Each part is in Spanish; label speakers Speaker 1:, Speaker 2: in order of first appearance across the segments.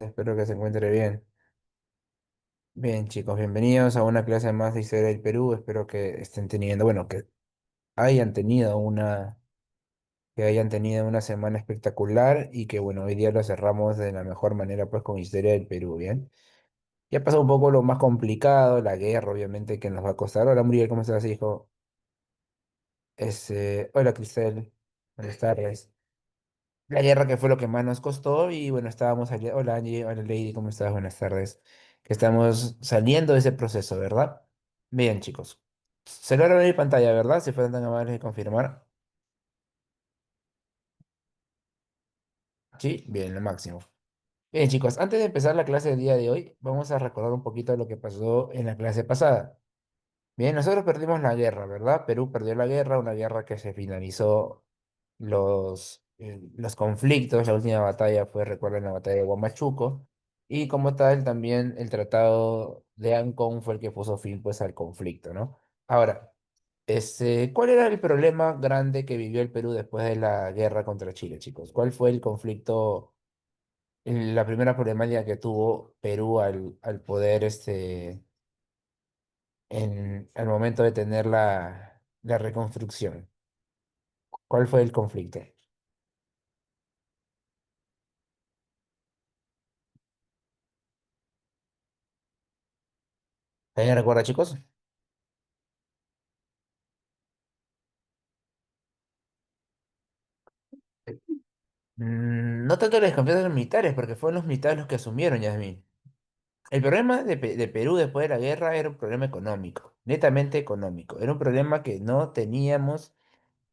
Speaker 1: Espero que se encuentre bien. Bien, chicos, bienvenidos a una clase más de historia del Perú. Espero que estén teniendo, bueno, hayan tenido que hayan tenido una semana espectacular y que, bueno, hoy día lo cerramos de la mejor manera, pues, con historia del Perú, ¿bien? Ya pasó un poco lo más complicado, la guerra, obviamente, que nos va a costar. Hola, Muriel, ¿cómo estás, hijo? Hola, Cristel, buenas tardes. La guerra que fue lo que más nos costó y bueno, hola Angie, hola Lady, ¿cómo estás? Buenas tardes. Que estamos saliendo de ese proceso, ¿verdad? Bien, chicos. Se logra ver mi pantalla, ¿verdad? Si fueran tan amables de confirmar. Sí, bien, lo máximo. Bien, chicos, antes de empezar la clase del día de hoy, vamos a recordar un poquito lo que pasó en la clase pasada. Bien, nosotros perdimos la guerra, ¿verdad? Perú perdió la guerra, una guerra que se finalizó los conflictos. La última batalla fue, recuerden, la batalla de Huamachuco. Y como tal, también el tratado de Ancón fue el que puso fin, pues, al conflicto, ¿no? Ahora, ¿cuál era el problema grande que vivió el Perú después de la guerra contra Chile, chicos? ¿Cuál fue el conflicto, la primera problemática que tuvo Perú al poder, al momento de tener la reconstrucción? ¿Cuál fue el conflicto? ¿Alguien recuerda, chicos? No tanto la desconfianza de los militares, porque fueron los militares los que asumieron, Yasmín. El problema de Perú después de la guerra era un problema económico, netamente económico. Era un problema que no teníamos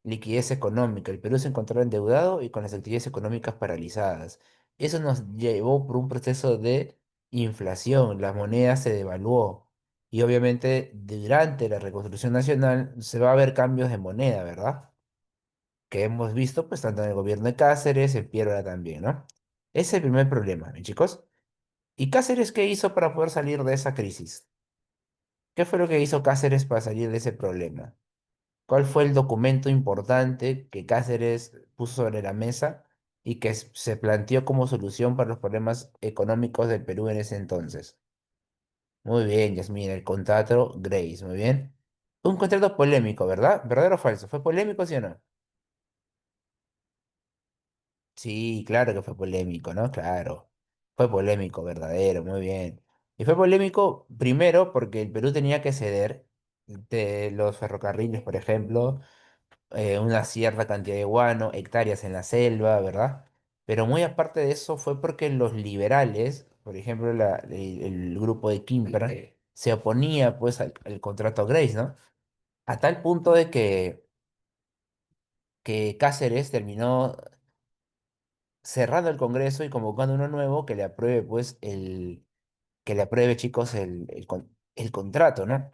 Speaker 1: liquidez económica. El Perú se encontraba endeudado y con las actividades económicas paralizadas. Eso nos llevó por un proceso de inflación. La moneda se devaluó. Y obviamente durante la reconstrucción nacional se va a ver cambios de moneda, ¿verdad? Que hemos visto pues tanto en el gobierno de Cáceres, en Piedra también, ¿no? Ese es el primer problema, ¿bien, chicos? ¿Y Cáceres qué hizo para poder salir de esa crisis? ¿Qué fue lo que hizo Cáceres para salir de ese problema? ¿Cuál fue el documento importante que Cáceres puso sobre la mesa y que se planteó como solución para los problemas económicos del Perú en ese entonces? Muy bien, Yasmina, el contrato Grace, muy bien. Un contrato polémico, ¿verdad? ¿Verdadero o falso? ¿Fue polémico, sí o no? Sí, claro que fue polémico, ¿no? Claro. Fue polémico, verdadero, muy bien. Y fue polémico primero porque el Perú tenía que ceder de los ferrocarriles, por ejemplo, una cierta cantidad de guano, hectáreas en la selva, ¿verdad? Pero muy aparte de eso fue porque los liberales, por ejemplo, el grupo de Quimper, se oponía pues al contrato Grace, ¿no? A tal punto de que Cáceres terminó cerrando el Congreso y convocando uno nuevo que le apruebe, pues, que le apruebe, chicos, el contrato, ¿no?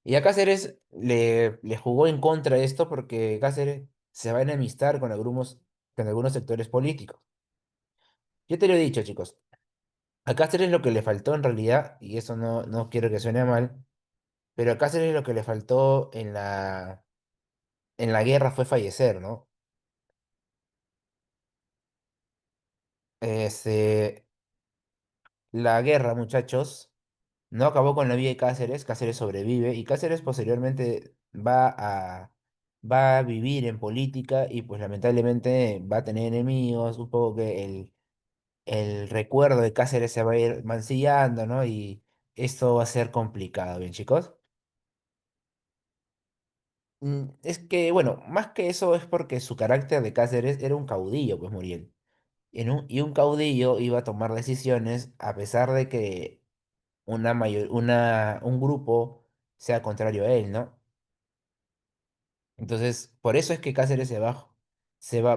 Speaker 1: Y a Cáceres le jugó en contra de esto porque Cáceres se va a enemistar con algunos sectores políticos. Yo te lo he dicho, chicos, a Cáceres lo que le faltó en realidad, y eso no quiero que suene mal, pero a Cáceres lo que le faltó en la guerra fue fallecer, ¿no? Este, la guerra, muchachos, no acabó con la vida de Cáceres. Cáceres sobrevive y Cáceres posteriormente va a vivir en política y pues lamentablemente va a tener enemigos, un poco que el recuerdo de Cáceres se va a ir mancillando, ¿no? Y esto va a ser complicado, ¿bien, chicos? Es que, bueno, más que eso es porque su carácter de Cáceres era un caudillo, pues Muriel. Y un caudillo iba a tomar decisiones a pesar de que un grupo sea contrario a él, ¿no? Entonces, por eso es que Cáceres va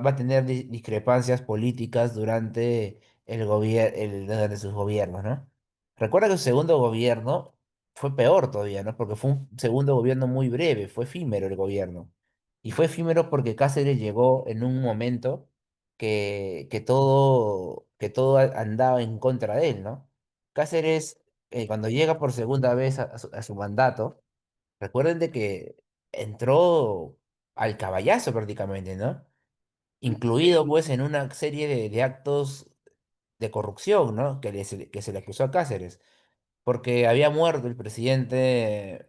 Speaker 1: a tener discrepancias políticas durante durante sus gobiernos, ¿no? Recuerda que su segundo gobierno fue peor todavía, ¿no? Porque fue un segundo gobierno muy breve, fue efímero el gobierno. Y fue efímero porque Cáceres llegó en un momento que todo andaba en contra de él, ¿no? Cáceres, cuando llega por segunda vez a su mandato, recuerden de que entró al caballazo prácticamente, ¿no? Incluido pues en una serie de actos de corrupción, ¿no? Que se le acusó a Cáceres, porque había muerto el presidente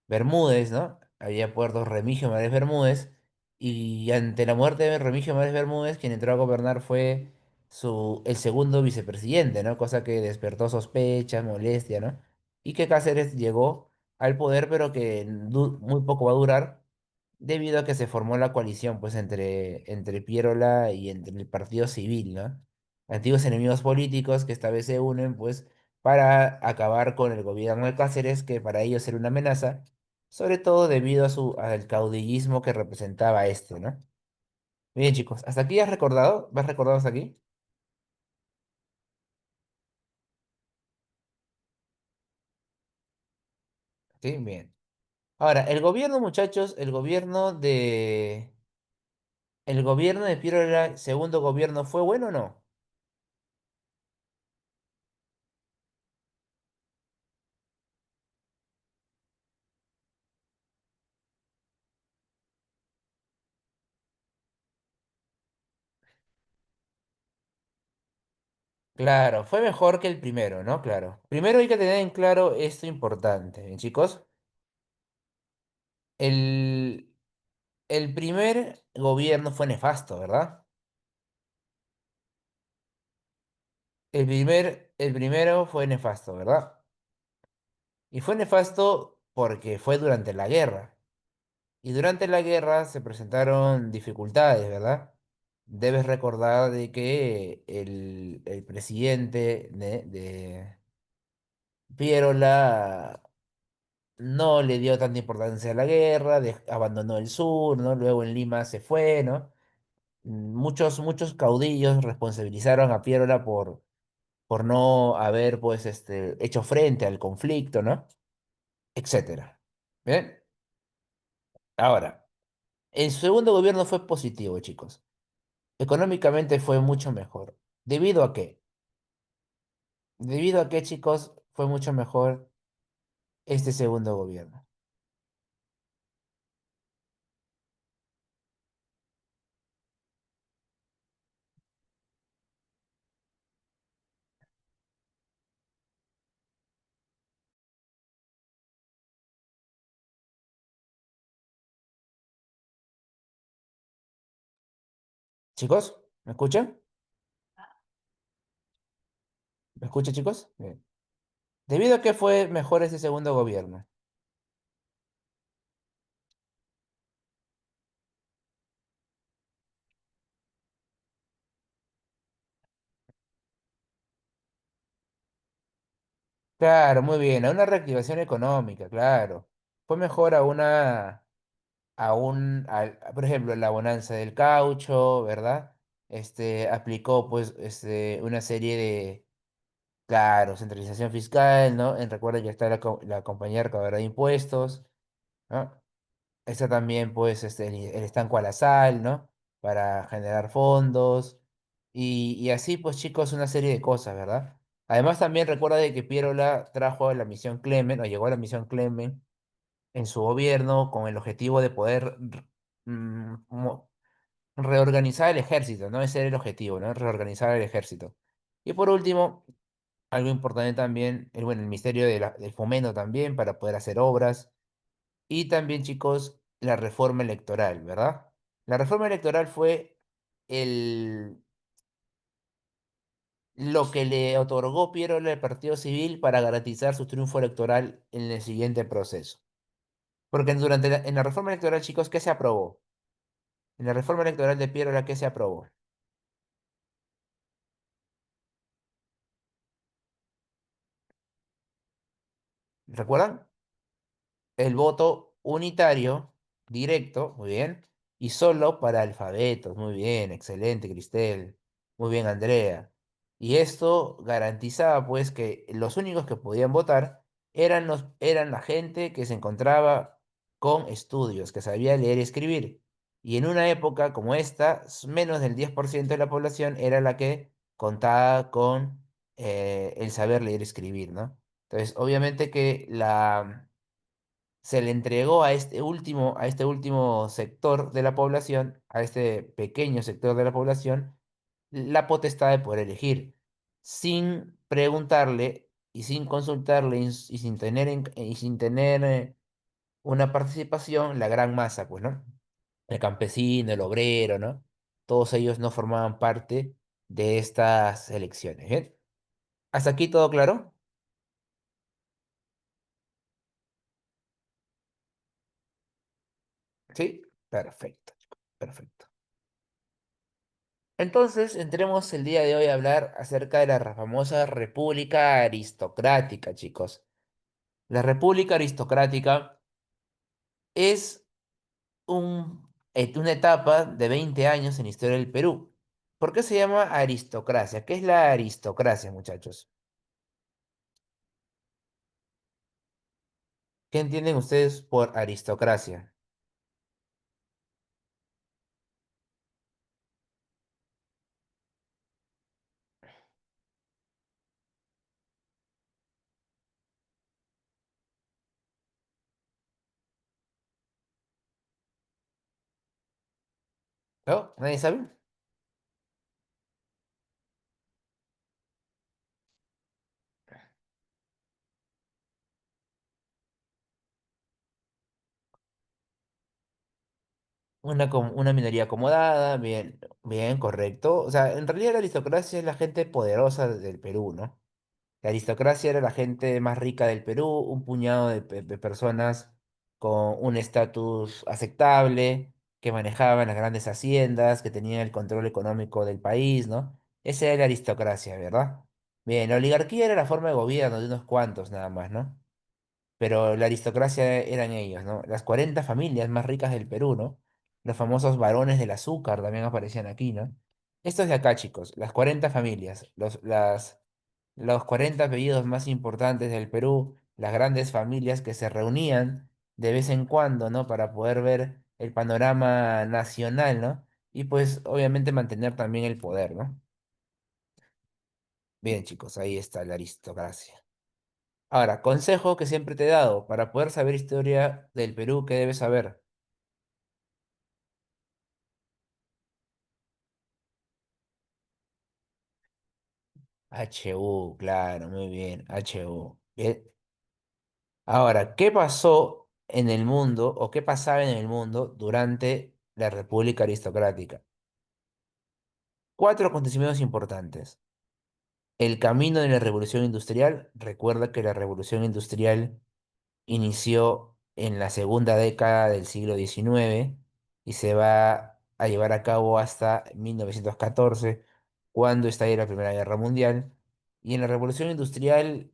Speaker 1: Bermúdez, ¿no? Había muerto Remigio Mares Bermúdez, y ante la muerte de Remigio Mares Bermúdez, quien entró a gobernar fue el segundo vicepresidente, ¿no? Cosa que despertó sospechas, molestia, ¿no? Y que Cáceres llegó al poder, pero que muy poco va a durar debido a que se formó la coalición pues entre Piérola y entre el Partido Civil, ¿no? Antiguos enemigos políticos que esta vez se unen pues para acabar con el gobierno de Cáceres, que para ellos era una amenaza, sobre todo debido al caudillismo que representaba este, ¿no? Bien, chicos, ¿hasta aquí has recordado? ¿Vas recordado hasta aquí? Sí, bien. Ahora, el gobierno, muchachos, el gobierno de Piérola, segundo gobierno, ¿fue bueno o no? Claro, fue mejor que el primero, ¿no? Claro. Primero hay que tener en claro esto importante, chicos. El, el primer gobierno fue nefasto, ¿verdad? El primero fue nefasto, ¿verdad? Y fue nefasto porque fue durante la guerra. Y durante la guerra se presentaron dificultades, ¿verdad? Debes recordar de que el presidente de Pierola no le dio tanta importancia a la guerra, abandonó el sur, ¿no? Luego en Lima se fue, ¿no? Muchos caudillos responsabilizaron a Piérola por no haber, pues, hecho frente al conflicto, ¿no? Etcétera. Bien, ahora, el segundo gobierno fue positivo, chicos. Económicamente fue mucho mejor. ¿Debido a qué? ¿Debido a qué, chicos, fue mucho mejor este segundo gobierno? ¿Chicos? ¿Me escuchan? ¿Me escuchan, chicos? Bien. ¿Debido a qué fue mejor ese segundo gobierno? Claro, muy bien, a una reactivación económica, claro. Fue mejor por ejemplo, la bonanza del caucho, ¿verdad? Aplicó pues una serie de, claro, centralización fiscal, ¿no? Recuerda que está la compañía recaudadora de impuestos, ¿no? Está también pues el estanco a la sal, ¿no? Para generar fondos y así pues chicos una serie de cosas, ¿verdad? Además también recuerda de que Pierola trajo la misión Clemen o llegó a la misión Clemen en su gobierno con el objetivo de poder reorganizar el ejército, ¿no? Ese era el objetivo, ¿no? Reorganizar el ejército. Y por último, algo importante también, bueno, el Ministerio del Fomento también para poder hacer obras. Y también, chicos, la reforma electoral, ¿verdad? La reforma electoral fue el, lo que le otorgó Piero al Partido Civil para garantizar su triunfo electoral en el siguiente proceso. Porque en la reforma electoral, chicos, ¿qué se aprobó? En la reforma electoral de Piero, ¿qué se aprobó? ¿Recuerdan? El voto unitario, directo, muy bien, y solo para alfabetos, muy bien, excelente, Cristel, muy bien, Andrea. Y esto garantizaba pues que los únicos que podían votar eran la gente que se encontraba con estudios, que sabía leer y escribir. Y en una época como esta, menos del 10% de la población era la que contaba con el saber leer y escribir, ¿no? Entonces, obviamente que se le entregó a este último sector de la población, a este pequeño sector de la población, la potestad de poder elegir, sin preguntarle y sin consultarle y sin tener, y sin tener una participación, la gran masa, pues, ¿no? El campesino, el obrero, ¿no? Todos ellos no formaban parte de estas elecciones, ¿bien? ¿Hasta aquí todo claro? Sí, perfecto, perfecto. Entonces, entremos el día de hoy a hablar acerca de la famosa República Aristocrática, chicos. La República Aristocrática es una etapa de 20 años en la historia del Perú. ¿Por qué se llama aristocracia? ¿Qué es la aristocracia, muchachos? ¿Qué entienden ustedes por aristocracia? ¿No? ¿Nadie sabe? Una minoría acomodada, bien, bien, correcto. O sea, en realidad la aristocracia es la gente poderosa del Perú, ¿no? La aristocracia era la gente más rica del Perú, un puñado de personas con un estatus aceptable, que manejaban las grandes haciendas, que tenían el control económico del país, ¿no? Esa era la aristocracia, ¿verdad? Bien, la oligarquía era la forma de gobierno de unos cuantos nada más, ¿no? Pero la aristocracia eran ellos, ¿no? Las 40 familias más ricas del Perú, ¿no? Los famosos varones del azúcar también aparecían aquí, ¿no? Estos de acá, chicos, las 40 familias, los 40 apellidos más importantes del Perú, las grandes familias que se reunían de vez en cuando, ¿no? Para poder ver el panorama nacional, ¿no? Y pues obviamente mantener también el poder, ¿no? Bien, chicos, ahí está la aristocracia. Ahora, consejo que siempre te he dado, para poder saber historia del Perú, ¿qué debes saber? HU, claro, muy bien, HU. Bien. Ahora, ¿qué pasó en el mundo o qué pasaba en el mundo durante la República Aristocrática? Cuatro acontecimientos importantes. El camino de la Revolución Industrial. Recuerda que la Revolución Industrial inició en la segunda década del siglo XIX y se va a llevar a cabo hasta 1914, cuando estalla la Primera Guerra Mundial. Y en la Revolución Industrial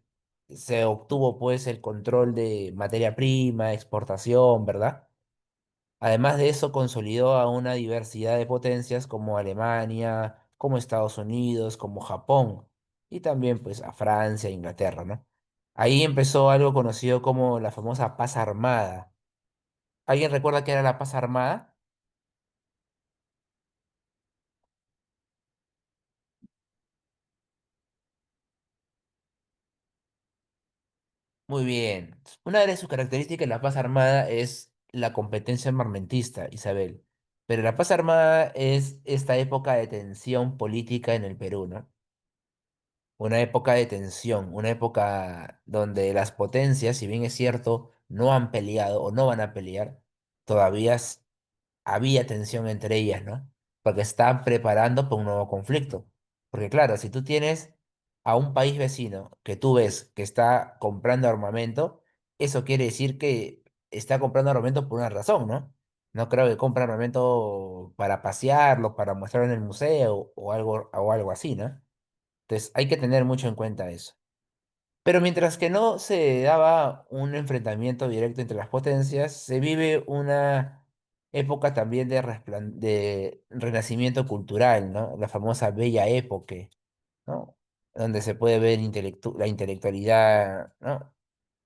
Speaker 1: se obtuvo pues el control de materia prima, exportación, ¿verdad? Además de eso, consolidó a una diversidad de potencias como Alemania, como Estados Unidos, como Japón, y también pues a Francia e Inglaterra, ¿no? Ahí empezó algo conocido como la famosa paz armada. ¿Alguien recuerda qué era la paz armada? Muy bien. Una de sus características de la paz armada es la competencia armamentista, Isabel. Pero la paz armada es esta época de tensión política en el Perú, ¿no? Una época de tensión, una época donde las potencias, si bien es cierto, no han peleado o no van a pelear, todavía había tensión entre ellas, ¿no? Porque están preparando para un nuevo conflicto. Porque claro, si tú tienes a un país vecino que tú ves que está comprando armamento, eso quiere decir que está comprando armamento por una razón, ¿no? No creo que compre armamento para pasearlo, para mostrarlo en el museo o algo así, ¿no? Entonces hay que tener mucho en cuenta eso. Pero mientras que no se daba un enfrentamiento directo entre las potencias, se vive una época también de renacimiento cultural, ¿no? La famosa Bella Époque, ¿no? Donde se puede ver la intelectualidad, ¿no?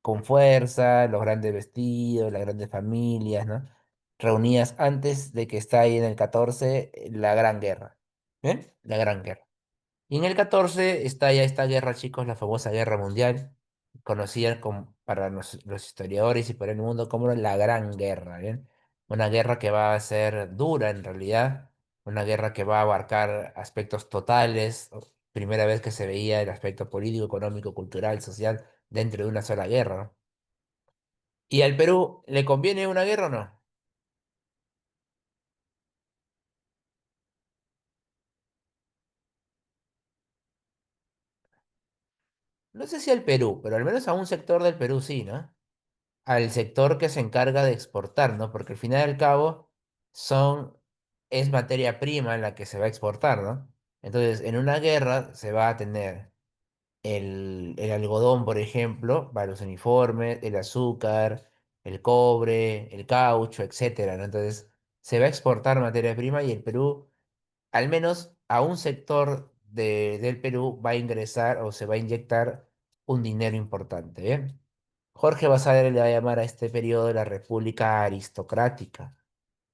Speaker 1: Con fuerza, los grandes vestidos, las grandes familias, ¿no? Reunidas antes de que esté en el 14 la Gran Guerra. ¿Bien? La Gran Guerra. Y en el 14 está ya esta guerra, chicos, la famosa Guerra Mundial, conocida como, para los historiadores y para el mundo como la Gran Guerra, ¿bien? Una guerra que va a ser dura en realidad, una guerra que va a abarcar aspectos totales, primera vez que se veía el aspecto político, económico, cultural, social dentro de una sola guerra, ¿no? ¿Y al Perú le conviene una guerra o no? No sé si al Perú, pero al menos a un sector del Perú sí, ¿no? Al sector que se encarga de exportar, ¿no? Porque al final y al cabo son, es materia prima la que se va a exportar, ¿no? Entonces, en una guerra se va a tener el algodón, por ejemplo, para los uniformes, el azúcar, el cobre, el caucho, etcétera, ¿no? Entonces, se va a exportar materia prima y el Perú, al menos a un sector del Perú, va a ingresar o se va a inyectar un dinero importante, ¿bien? Jorge Basadre le va a llamar a este periodo la República Aristocrática,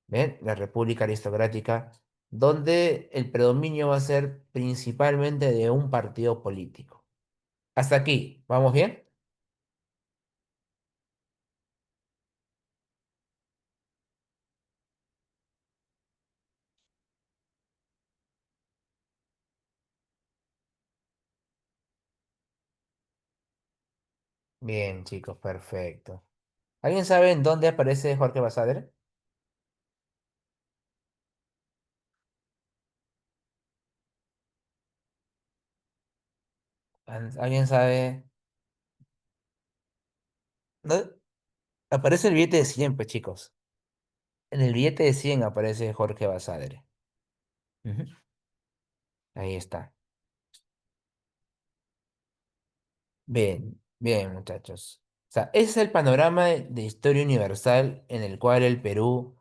Speaker 1: ¿ven? La República Aristocrática, donde el predominio va a ser principalmente de un partido político. Hasta aquí, ¿vamos bien? Bien, chicos, perfecto. ¿Alguien sabe en dónde aparece Jorge Basadre? ¿Alguien sabe? ¿No? Aparece el billete de 100, pues, chicos. En el billete de 100 aparece Jorge Basadre. Ujú. Ahí está. Bien, bien, muchachos. O sea, ese es el panorama de historia universal en el cual el Perú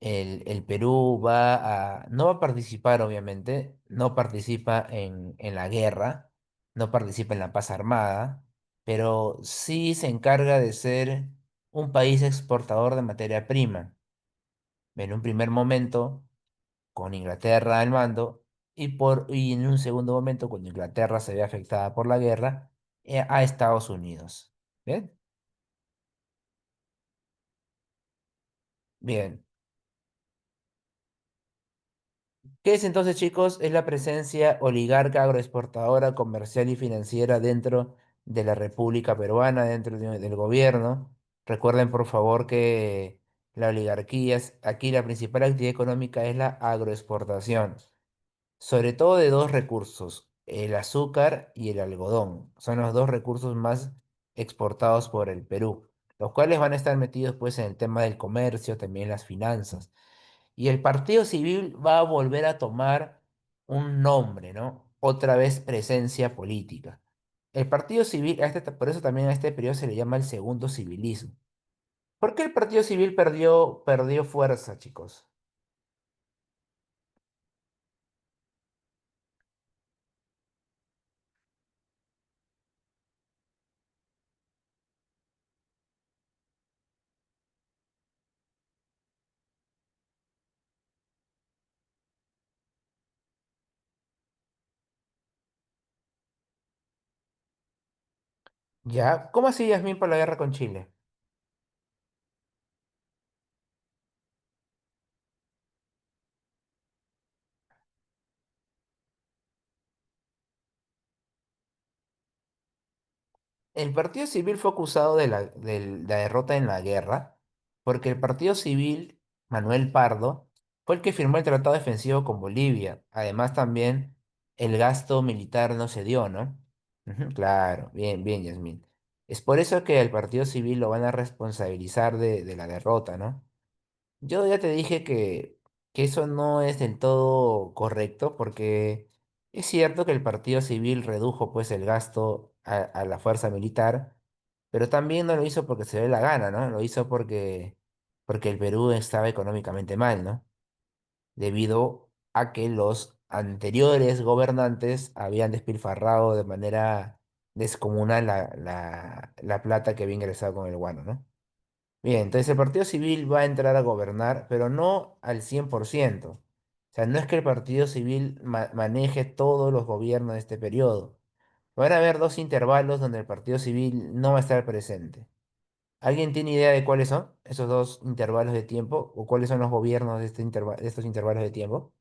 Speaker 1: no va a participar, obviamente, no participa en la guerra, no participa en la paz armada, pero sí se encarga de ser un país exportador de materia prima. En un primer momento, con Inglaterra al mando, y en un segundo momento, cuando Inglaterra se ve afectada por la guerra, a Estados Unidos. ¿Bien? Bien. ¿Qué es entonces, chicos? Es la presencia oligarca, agroexportadora, comercial y financiera dentro de la República Peruana, del gobierno. Recuerden, por favor, que la oligarquía, aquí la principal actividad económica es la agroexportación, sobre todo de dos recursos, el azúcar y el algodón. Son los dos recursos más exportados por el Perú, los cuales van a estar metidos pues en el tema del comercio, también las finanzas. Y el Partido Civil va a volver a tomar un nombre, ¿no? Otra vez presencia política. El Partido Civil, por eso también a este periodo se le llama el segundo civilismo. ¿Por qué el Partido Civil perdió fuerza, chicos? ¿Ya? ¿Cómo así Yasmín por la guerra con Chile? El Partido Civil fue acusado de la derrota en la guerra porque el Partido Civil, Manuel Pardo, fue el que firmó el tratado defensivo con Bolivia. Además, también el gasto militar no se dio, ¿no? Ujú, claro, bien, bien, Yasmín. Es por eso que el Partido Civil lo van a responsabilizar de la derrota, ¿no? Yo ya te dije que eso no es del todo correcto porque es cierto que el Partido Civil redujo pues el gasto a la fuerza militar, pero también no lo hizo porque se le dio la gana, ¿no? Lo hizo porque el Perú estaba económicamente mal, ¿no? Debido a que los anteriores gobernantes habían despilfarrado de manera descomunal la plata que había ingresado con el guano, ¿no? Bien, entonces el Partido Civil va a entrar a gobernar, pero no al 100%. O sea, no es que el Partido Civil maneje todos los gobiernos de este periodo. Van a haber dos intervalos donde el Partido Civil no va a estar presente. ¿Alguien tiene idea de cuáles son esos dos intervalos de tiempo o cuáles son los gobiernos de, de estos intervalos de tiempo?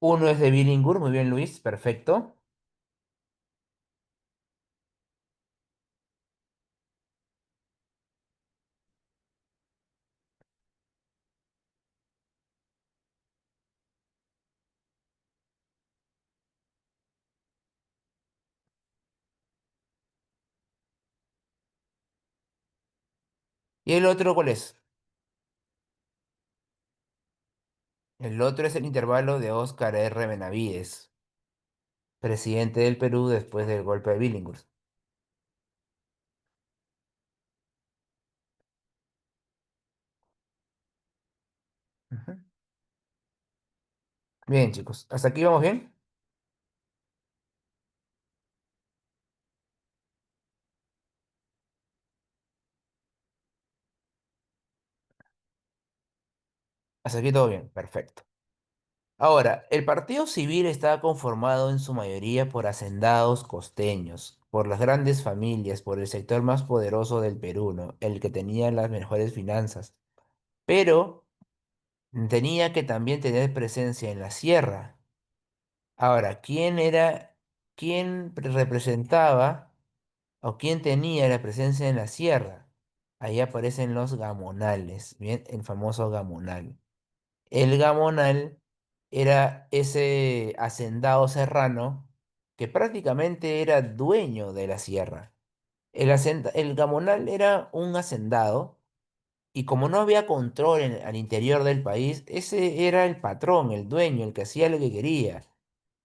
Speaker 1: Uno es de Billinghurst, muy bien Luis, perfecto. ¿Y el otro cuál es? El otro es el intervalo de Óscar R. Benavides, presidente del Perú después del golpe de Billinghurst. Ujú. Bien, chicos, ¿hasta aquí vamos bien? Hasta aquí todo bien, perfecto. Ahora, el Partido Civil estaba conformado en su mayoría por hacendados costeños, por las grandes familias, por el sector más poderoso del Perú, ¿no? El que tenía las mejores finanzas. Pero tenía que también tener presencia en la sierra. Ahora, quién representaba o quién tenía la presencia en la sierra? Ahí aparecen los gamonales, ¿bien? El famoso gamonal. El gamonal era ese hacendado serrano que prácticamente era dueño de la sierra. El gamonal era un hacendado y como no había control al interior del país, ese era el patrón, el dueño, el que hacía lo que quería.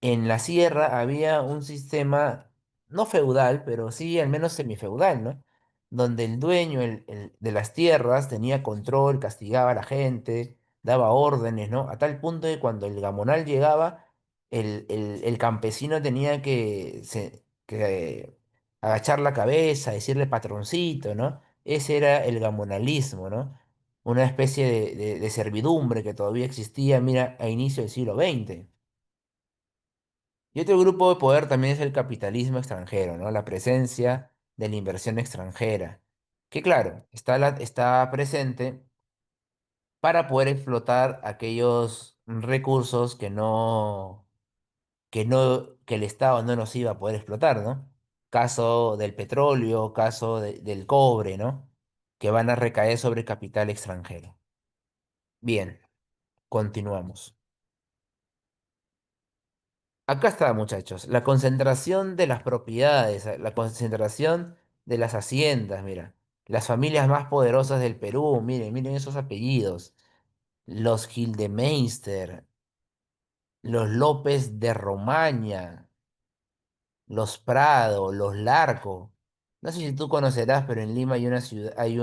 Speaker 1: En la sierra había un sistema, no feudal, pero sí al menos semifeudal, ¿no? Donde el dueño de las tierras tenía control, castigaba a la gente, daba órdenes, ¿no? A tal punto que cuando el gamonal llegaba, el campesino tenía que agachar la cabeza, decirle patroncito, ¿no? Ese era el gamonalismo, ¿no? Una especie de servidumbre que todavía existía, mira, a inicio del siglo XX. Y otro grupo de poder también es el capitalismo extranjero, ¿no? La presencia de la inversión extranjera, que claro, está presente para poder explotar aquellos recursos que el Estado no nos iba a poder explotar, ¿no? Caso del petróleo, caso del cobre, ¿no? Que van a recaer sobre capital extranjero. Bien, continuamos. Acá está, muchachos, la concentración de las propiedades, la concentración de las haciendas, mira. Las familias más poderosas del Perú, miren esos apellidos. Los Gildemeister, los López de Romaña, los Prado, los Larco. No sé si tú conocerás, pero en Lima hay una ciudad, hay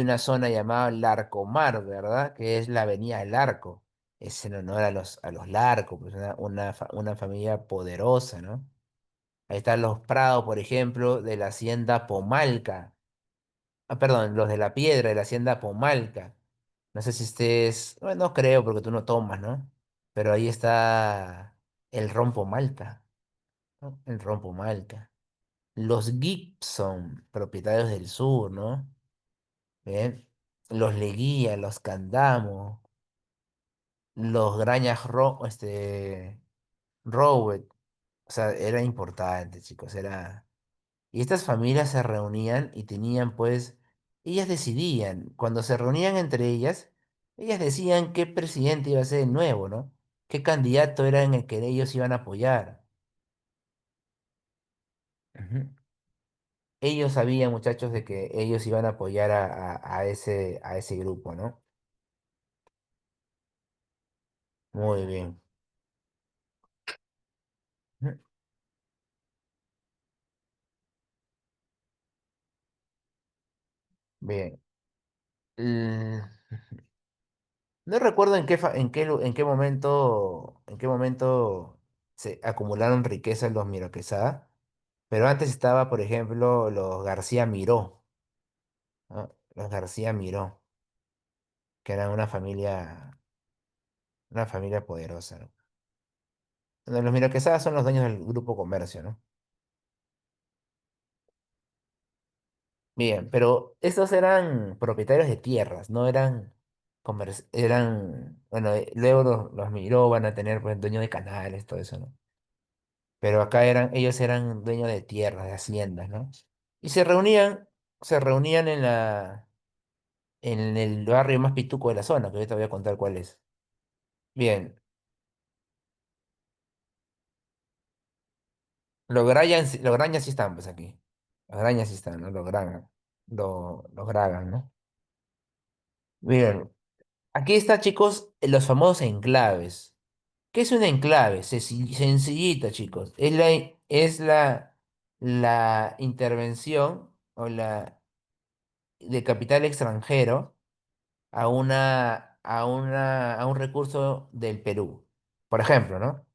Speaker 1: una zona llamada Larcomar, ¿verdad? Que es la avenida Larco. Es en honor a los Larco, pues una familia poderosa, ¿no? Ahí están los Prado, por ejemplo, de la hacienda Pomalca. Ah, perdón, los de la Piedra, de la hacienda Pomalca. No sé si estés, bueno, no creo porque tú no tomas, ¿no? Pero ahí está el Rompo Malta, ¿no? El Rompo Malta. Los Gibson, propietarios del sur, ¿no? Bien. Los Leguía, los Candamo, los Grañas Rowett. O sea, era importante, chicos, era... Y estas familias se reunían y tenían, pues, ellas decidían, cuando se reunían entre ellas decían qué presidente iba a ser el nuevo, ¿no? Qué candidato era en el que ellos iban a apoyar. Ujú. Ellos sabían, muchachos, de que ellos iban a apoyar a ese grupo, ¿no? Muy bien. Ujú. Bien. No recuerdo en qué momento se acumularon riquezas los Miro Quesada, pero antes estaba, por ejemplo, los García Miró, ¿no? Los García Miró, que eran una familia poderosa, ¿no? Bueno, los Miro Quesada son los dueños del Grupo Comercio, ¿no? Bien, pero estos eran propietarios de tierras, no eran bueno, luego los Miró van a tener pues dueños de canales, todo eso, ¿no? Pero acá ellos eran dueños de tierras, de haciendas, ¿no? Y se reunían en el barrio más pituco de la zona, que ahorita voy a contar cuál es. Bien, los Grañas sí están, pues aquí. Los Grañas sí están, ¿no? Los Gragan, ¿no? Bien, aquí está, chicos, los famosos enclaves. ¿Qué es un enclave? Sencillito, chicos. La intervención o de capital extranjero a un recurso del Perú. Por ejemplo, ¿no?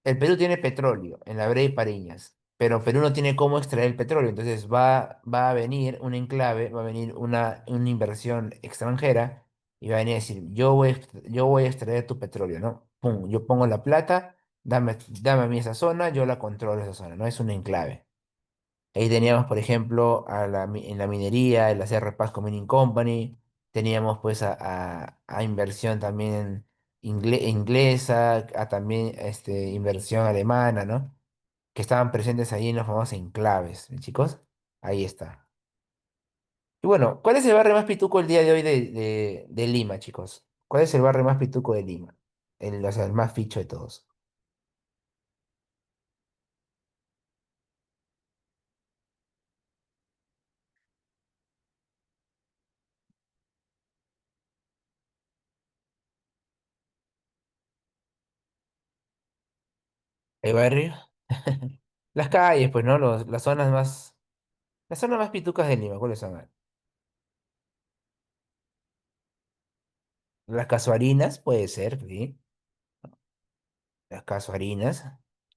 Speaker 1: El Perú tiene petróleo en la Brea y Pariñas, pero Perú no tiene cómo extraer el petróleo, entonces va a venir un enclave, va a venir una inversión extranjera y va a venir a decir, yo voy a extraer tu petróleo, ¿no? Pum, yo pongo la plata, dame a mí esa zona, yo la controlo esa zona, ¿no? Es un enclave. Ahí teníamos, por ejemplo, en la minería, el hacer Paz Mining Company, teníamos pues a inversión también inglesa, a también inversión alemana, ¿no? Que estaban presentes ahí en los famosos enclaves, ¿eh, chicos? Ahí está. Y bueno, ¿cuál es el barrio más pituco el día de hoy de Lima, chicos? ¿Cuál es el barrio más pituco de Lima? O sea, el más ficho de todos. ¿El barrio? Las calles, pues, ¿no? Las zonas más pitucas de Lima, ¿cuáles son? Las casuarinas, puede ser, sí. Las casuarinas.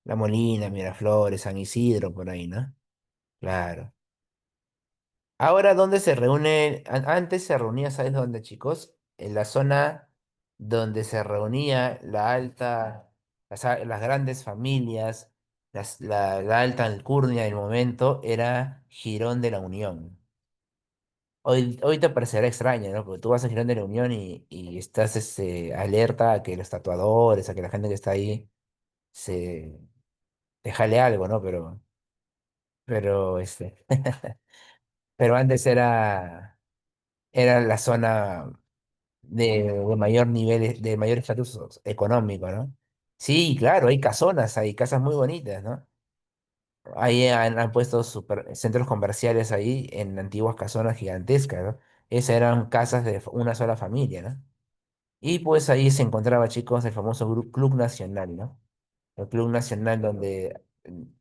Speaker 1: La Molina, Miraflores, San Isidro, por ahí, ¿no? Claro. Ahora, ¿dónde se reúne? Antes se reunía, ¿sabes dónde, chicos? En la zona donde se reunía las grandes familias, la alta alcurnia del momento, era Girón de la Unión. Hoy te parecerá extraño, ¿no? Porque tú vas a Girón de la Unión y estás alerta a que los tatuadores, a que la gente que está ahí se te jale algo, ¿no? Pero, pero antes era la zona de mayor nivel, de mayor estatus económico, ¿no? Sí, claro, hay casonas, hay casas muy bonitas, ¿no? Ahí han puesto centros comerciales ahí en antiguas casonas gigantescas, ¿no? Esas eran casas de una sola familia, ¿no? Y pues ahí se encontraba, chicos, el famoso Club Nacional, ¿no? El Club Nacional donde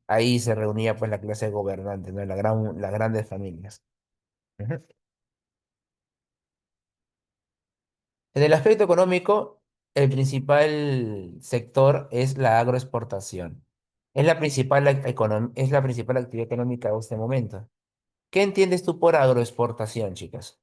Speaker 1: ahí se reunía pues la clase gobernante, ¿no? Las grandes familias. Ujú. En el aspecto económico, el principal sector es la agroexportación. Es la principal actividad económica de este momento. ¿Qué entiendes tú por agroexportación, chicas?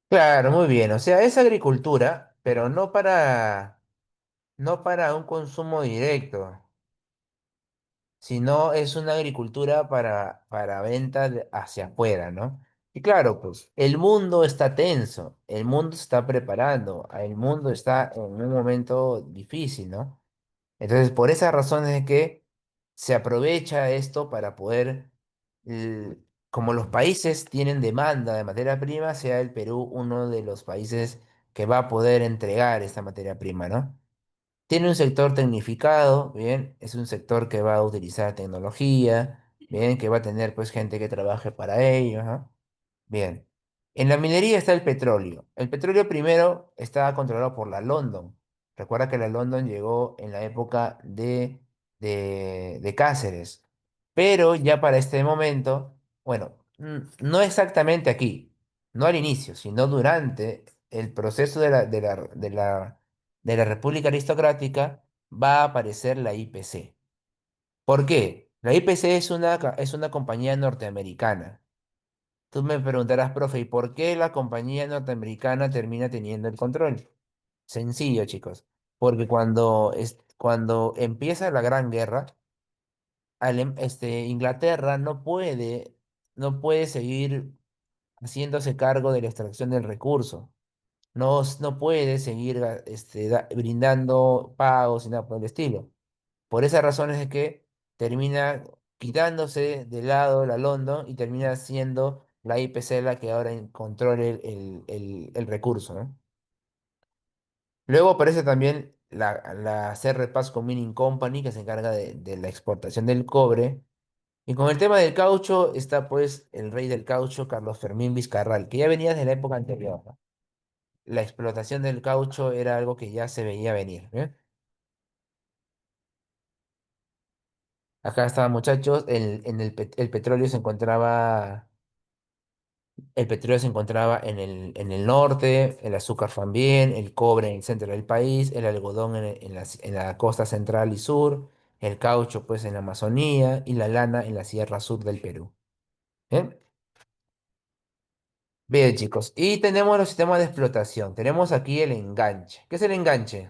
Speaker 1: Claro, muy bien. O sea, es agricultura, pero no para un consumo directo, sino es una agricultura para venta hacia afuera, ¿no? Y claro, pues el mundo está tenso, el mundo se está preparando, el mundo está en un momento difícil, ¿no? Entonces, por esas razones es que se aprovecha esto para poder, l- como los países tienen demanda de materia prima, sea el Perú uno de los países que va a poder entregar esta materia prima, ¿no? Tiene un sector tecnificado, bien, es un sector que va a utilizar tecnología, bien, que va a tener pues gente que trabaje para ello, ¿no? Bien. En la minería está el petróleo. El petróleo primero estaba controlado por la London. Recuerda que la London llegó en la época de Cáceres. Pero ya para este momento, bueno, no exactamente aquí, no al inicio, sino durante el proceso de la República Aristocrática, va a aparecer la IPC. ¿Por qué? La IPC es una compañía norteamericana. Tú me preguntarás, profe, ¿y por qué la compañía norteamericana termina teniendo el control? Sencillo, chicos. Porque cuando empieza la Gran Guerra, Inglaterra no puede seguir haciéndose cargo de la extracción del recurso. No puede seguir brindando pagos y nada por el estilo. Por esas razones es que termina quitándose de lado la London y termina siendo la IPC la que ahora controle el recurso, ¿no? Luego aparece también la CR Pasco Mining Company, que se encarga de la exportación del cobre. Y con el tema del caucho está pues el rey del caucho, Carlos Fermín Vizcarral, que ya venía desde la época anterior, ¿no? La explotación del caucho era algo que ya se veía venir, ¿eh? Acá estaban muchachos, el petróleo se encontraba en el norte, el azúcar también, el cobre en el centro del país, el algodón en la costa central y sur, el caucho pues en la Amazonía y la lana en la sierra sur del Perú. ¿Bien? Bien, chicos, y tenemos los sistemas de explotación. Tenemos aquí el enganche. ¿Qué es el enganche?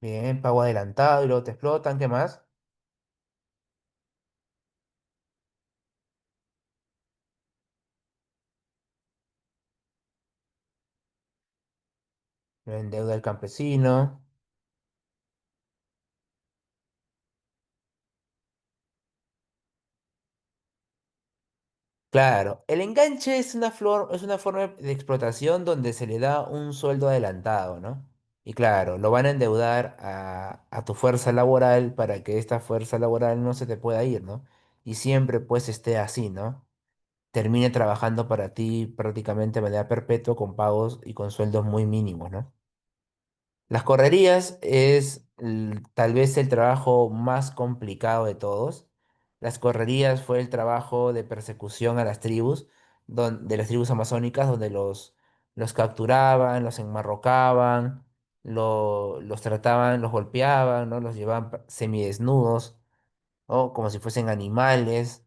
Speaker 1: Bien, pago adelantado y luego te explotan, ¿qué más? Lo endeuda el campesino. Claro, el enganche es una forma de explotación donde se le da un sueldo adelantado, ¿no? Y claro, lo van a endeudar a tu fuerza laboral para que esta fuerza laboral no se te pueda ir, ¿no? Y siempre pues esté así, ¿no? Termine trabajando para ti prácticamente de manera perpetua con pagos y con sueldos muy mínimos, ¿no? Las correrías es tal vez el trabajo más complicado de todos. Las correrías fue el trabajo de persecución a las tribus, de las tribus amazónicas, donde los capturaban, los enmarrocaban, los trataban, los golpeaban, ¿no? Los llevaban semidesnudos, ¿no? Como si fuesen animales.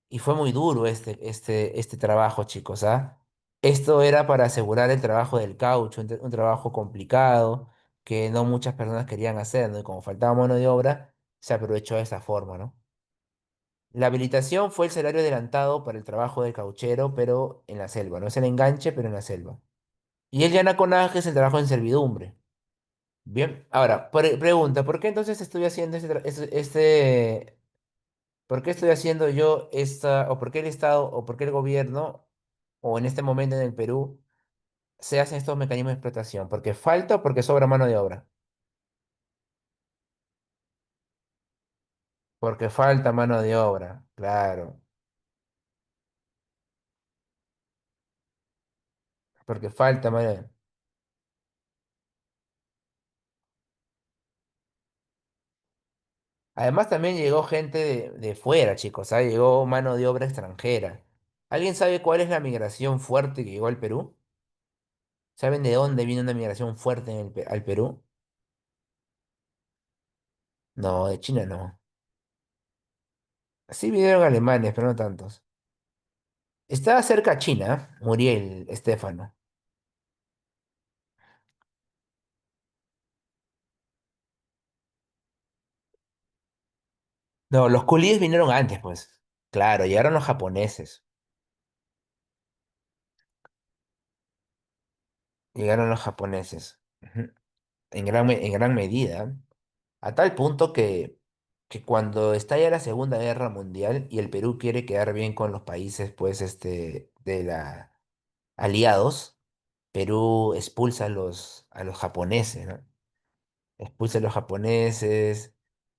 Speaker 1: Y fue muy duro este trabajo, chicos, ¿ah? Esto era para asegurar el trabajo del caucho, un trabajo complicado que no muchas personas querían hacer, ¿no? Y como faltaba mano de obra, se aprovechó de esa forma, ¿no? La habilitación fue el salario adelantado para el trabajo del cauchero, pero en la selva, no es el enganche, pero en la selva. Y el llanaconaje es el trabajo en servidumbre. Bien, ahora, pregunta, ¿por qué entonces estoy haciendo ¿por qué estoy haciendo yo o por qué el Estado, o por qué el gobierno, o en este momento en el Perú, se hacen estos mecanismos de explotación? ¿Porque falta o porque sobra mano de obra? Porque falta mano de obra, claro, porque falta mano de obra. Además también llegó gente de fuera, chicos, ¿ah? Llegó mano de obra extranjera. ¿Alguien sabe cuál es la migración fuerte que llegó al Perú? ¿Saben de dónde vino una migración fuerte al Perú? No, de China no. Sí vinieron alemanes, pero no tantos. Estaba cerca China, Muriel, Estéfano. No, los coolíes vinieron antes, pues. Claro, llegaron los japoneses. Llegaron los japoneses. Ujú. En gran medida. A tal punto que cuando estalla la Segunda Guerra Mundial y el Perú quiere quedar bien con los países, pues, de la aliados, Perú expulsa a los japoneses, ¿no? Expulsa a los japoneses,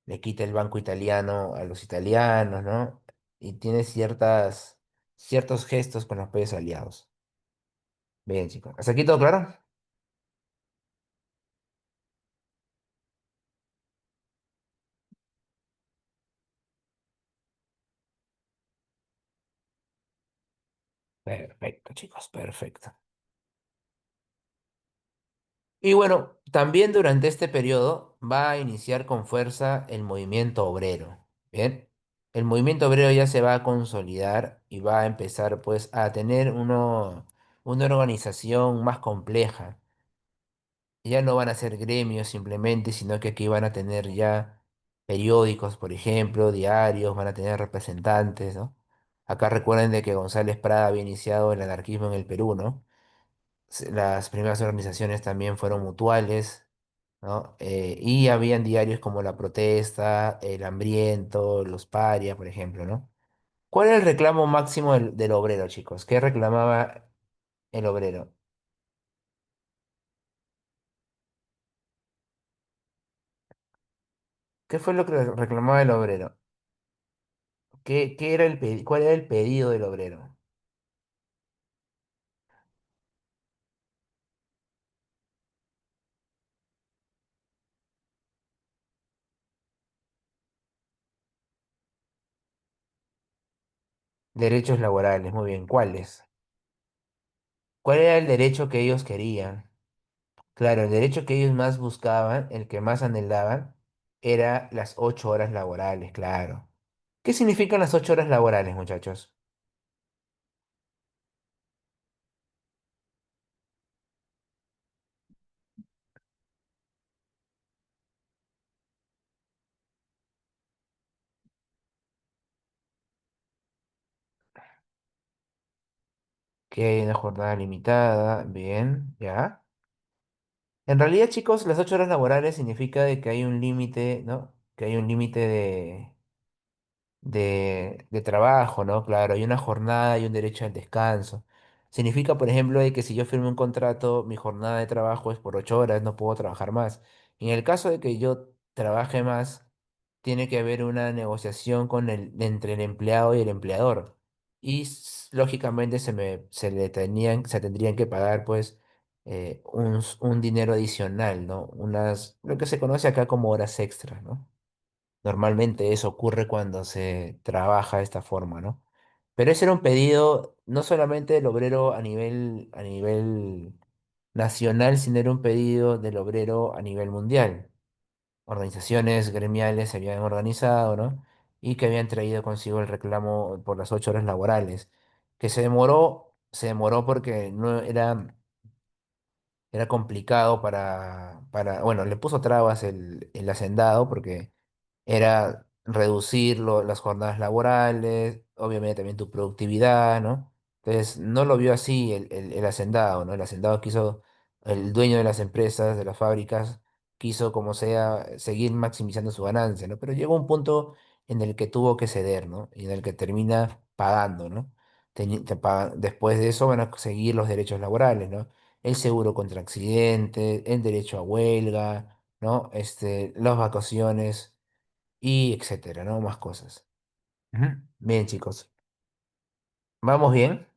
Speaker 1: le quita el banco italiano a los italianos, ¿no? Y tiene ciertos gestos con los países aliados. Bien, chicos. ¿Hasta aquí todo claro? Perfecto, chicos, perfecto. Y bueno, también durante este periodo va a iniciar con fuerza el movimiento obrero. Bien, el movimiento obrero ya se va a consolidar y va a empezar pues a tener una organización más compleja. Ya no van a ser gremios simplemente, sino que aquí van a tener ya periódicos, por ejemplo, diarios, van a tener representantes, ¿no? Acá recuerden de que González Prada había iniciado el anarquismo en el Perú, ¿no? Las primeras organizaciones también fueron mutuales, ¿no? Y habían diarios como La Protesta, El Hambriento, Los Paria, por ejemplo, ¿no? ¿Cuál era el reclamo máximo del obrero, chicos? ¿Qué reclamaba el obrero? ¿Qué fue lo que reclamaba el obrero? ¿Qué era cuál era el pedido del obrero? Derechos laborales, muy bien. ¿Cuáles? ¿Cuál era el derecho que ellos querían? Claro, el derecho que ellos más buscaban, el que más anhelaban, era las 8 horas laborales, claro. ¿Qué significan las 8 horas laborales, muchachos? Que hay una jornada limitada, bien, ya. En realidad, chicos, las 8 horas laborales significa de que hay un límite, ¿no? Que hay un límite de trabajo, ¿no? Claro, hay una jornada y un derecho al descanso. Significa, por ejemplo, de que si yo firmo un contrato, mi jornada de trabajo es por 8 horas, no puedo trabajar más. En el caso de que yo trabaje más, tiene que haber una negociación entre el empleado y el empleador. Y lógicamente se tendrían que pagar, pues, un dinero adicional, ¿no? Lo que se conoce acá como horas extras, ¿no? Normalmente eso ocurre cuando se trabaja de esta forma, ¿no? Pero ese era un pedido no solamente del obrero a nivel nacional, sino era un pedido del obrero a nivel mundial. Organizaciones gremiales se habían organizado, ¿no? Y que habían traído consigo el reclamo por las 8 horas laborales, que se demoró porque no era complicado bueno, le puso trabas el hacendado porque era reducir las jornadas laborales, obviamente también tu productividad, ¿no? Entonces, no lo vio así el hacendado, ¿no? El hacendado quiso, el dueño de las empresas, de las fábricas, quiso como sea seguir maximizando su ganancia, ¿no? Pero llegó un punto en el que tuvo que ceder, ¿no? Y en el que termina pagando, ¿no? Después de eso van a seguir los derechos laborales, ¿no? El seguro contra accidentes, el derecho a huelga, ¿no? Las vacaciones y etcétera, ¿no? Más cosas. Ujú. Bien, chicos. ¿Vamos bien?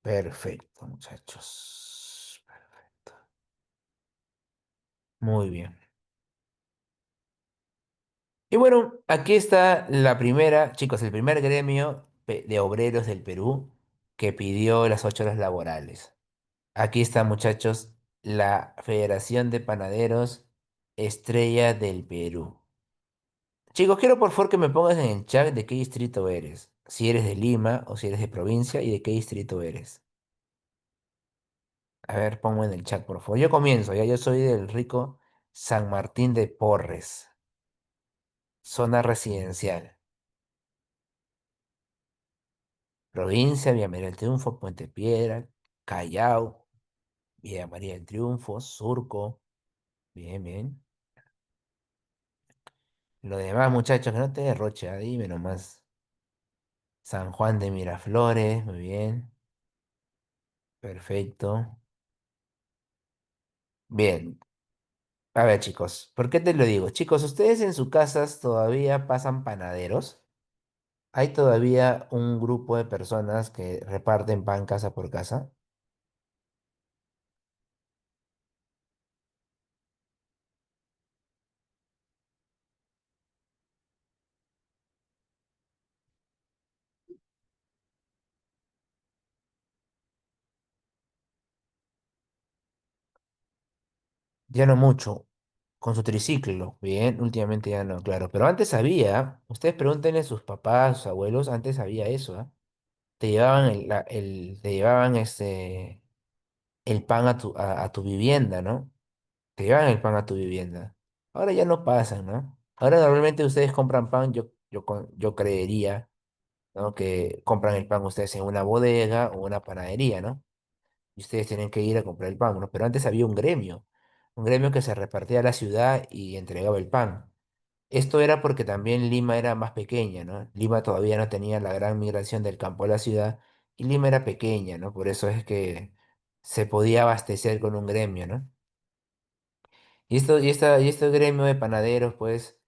Speaker 1: Perfecto, muchachos. Perfecto. Muy bien. Y bueno, aquí está la primera, chicos, el primer gremio de obreros del Perú. que pidió las 8 horas laborales. Aquí está, muchachos, la Federación de Panaderos Estrella del Perú. Chicos, quiero por favor que me pongas en el chat de qué distrito eres. Si eres de Lima o si eres de provincia y de qué distrito eres. A ver, pongo en el chat, por favor. Yo comienzo, ya yo soy del rico San Martín de Porres, zona residencial. Provincia, Villa María del Triunfo, Puente Piedra, Callao, Villa María del Triunfo, Surco. Bien, bien. Lo demás, muchachos, que no te derroche, dime nomás. San Juan de Miraflores, muy bien. Perfecto. Bien. A ver, chicos, ¿por qué te lo digo? Chicos, ¿ustedes en sus casas todavía pasan panaderos? ¿Hay todavía un grupo de personas que reparten pan casa por casa? Ya no mucho. Con su triciclo, bien, últimamente ya no, claro. Pero antes había, ustedes pregúntenle a sus papás, a sus abuelos, antes había eso, ¿ah? Te llevaban te llevaban el pan a tu vivienda, ¿no? Te llevan el pan a tu vivienda. Ahora ya no pasan, ¿no? Ahora normalmente ustedes compran pan, yo creería, ¿no? Que compran el pan ustedes en una bodega o una panadería, ¿no? Y ustedes tienen que ir a comprar el pan, ¿no? Pero antes había un gremio que se repartía a la ciudad y entregaba el pan. Esto era porque también Lima era más pequeña, ¿no? Lima todavía no tenía la gran migración del campo a la ciudad y Lima era pequeña, ¿no? Por eso es que se podía abastecer con un gremio, ¿no? Y este gremio de panaderos, pues,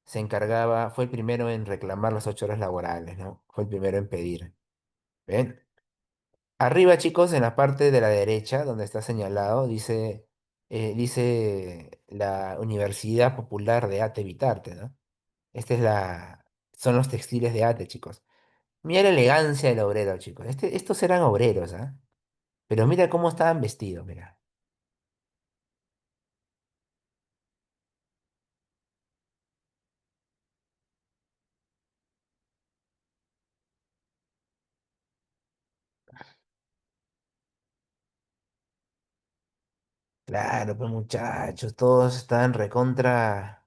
Speaker 1: se encargaba, fue el primero en reclamar las 8 horas laborales, ¿no? Fue el primero en pedir. ¿Ven? Arriba, chicos, en la parte de la derecha, donde está señalado, dice la Universidad Popular de Ate Vitarte, ¿no? Esta es son los textiles de Ate, chicos. Mira la elegancia del obrero, chicos. Estos eran obreros, ¿ah? Pero mira cómo estaban vestidos, mira. Claro, pues muchachos, todos estaban recontra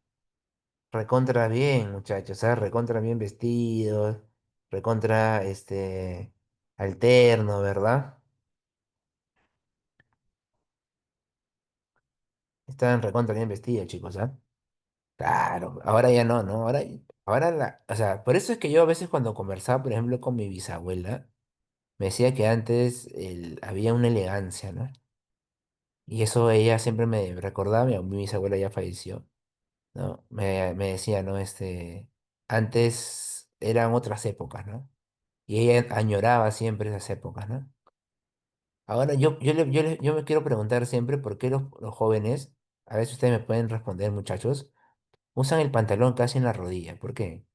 Speaker 1: bien, muchachos, ¿sabes? Recontra bien vestidos, recontra, alterno, ¿verdad? Estaban recontra bien vestidos, chicos, ¿ah? Claro, ahora ya no, ¿no? O sea, por eso es que yo a veces cuando conversaba, por ejemplo, con mi bisabuela, me decía que antes había una elegancia, ¿no? Y eso ella siempre me recordaba, mi bisabuela ya falleció, ¿no? Me decía, ¿no? Antes eran otras épocas, ¿no? Y ella añoraba siempre esas épocas, ¿no? Ahora yo me quiero preguntar siempre por qué los jóvenes, a veces ustedes me pueden responder, muchachos, usan el pantalón casi en la rodilla. ¿Por qué?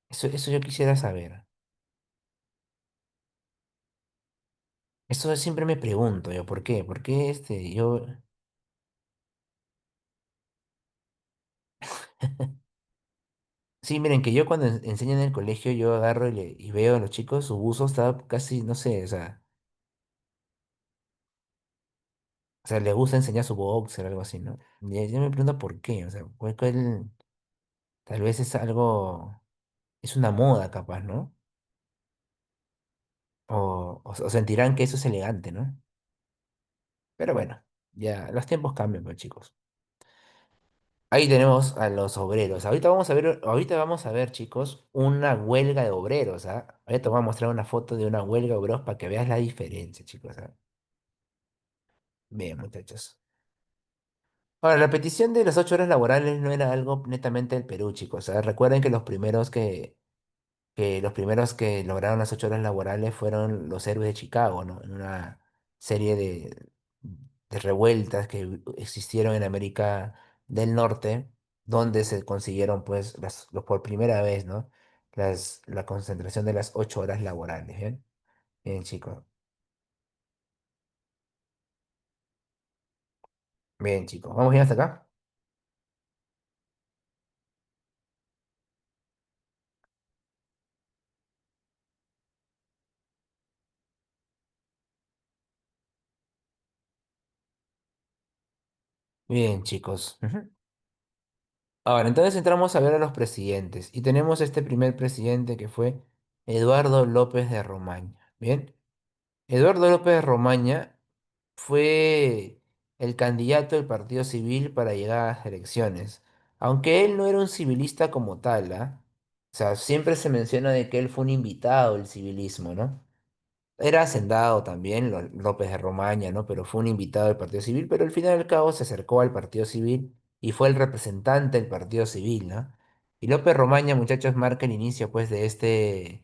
Speaker 1: Eso yo quisiera saber. Eso siempre me pregunto yo, ¿por qué? ¿Por qué yo... Sí, miren, que yo cuando enseño en el colegio, yo agarro y veo a los chicos, su buzo está casi, no sé, o sea, les gusta enseñar su boxer o algo así, ¿no? Y yo me pregunto por qué, o sea, tal vez es algo, es una moda capaz, ¿no? O sentirán que eso es elegante, ¿no? Pero bueno, ya los tiempos cambian, pues chicos. Ahí tenemos a los obreros. Ahorita vamos a ver, chicos, una huelga de obreros, ¿ah? Ahorita te voy a mostrar una foto de una huelga de obreros para que veas la diferencia, chicos, ¿ah? Bien, muchachos. Ahora, la petición de las 8 horas laborales no era algo netamente del Perú, chicos, ¿ah? Recuerden que los primeros que lograron las 8 horas laborales fueron los héroes de Chicago, ¿no? En una serie de revueltas que existieron en América del Norte, donde se consiguieron, pues, por primera vez, ¿no? La concentración de las 8 horas laborales, ¿bien? Bien, chicos. Bien, chicos. ¿Vamos bien hasta acá? Bien, chicos. Ujú. Ahora, entonces entramos a ver a los presidentes. Y tenemos este primer presidente que fue Eduardo López de Romaña. Bien. Eduardo López de Romaña fue el candidato del Partido Civil para llegar a las elecciones. Aunque él no era un civilista como tal, ¿ah? O sea, siempre se menciona de que él fue un invitado del civilismo, ¿no? Era hacendado también, López de Romaña, ¿no? Pero fue un invitado del Partido Civil, pero al final y al cabo se acercó al Partido Civil y fue el representante del Partido Civil, ¿no? Y López Romaña, muchachos, marca el inicio, pues, de este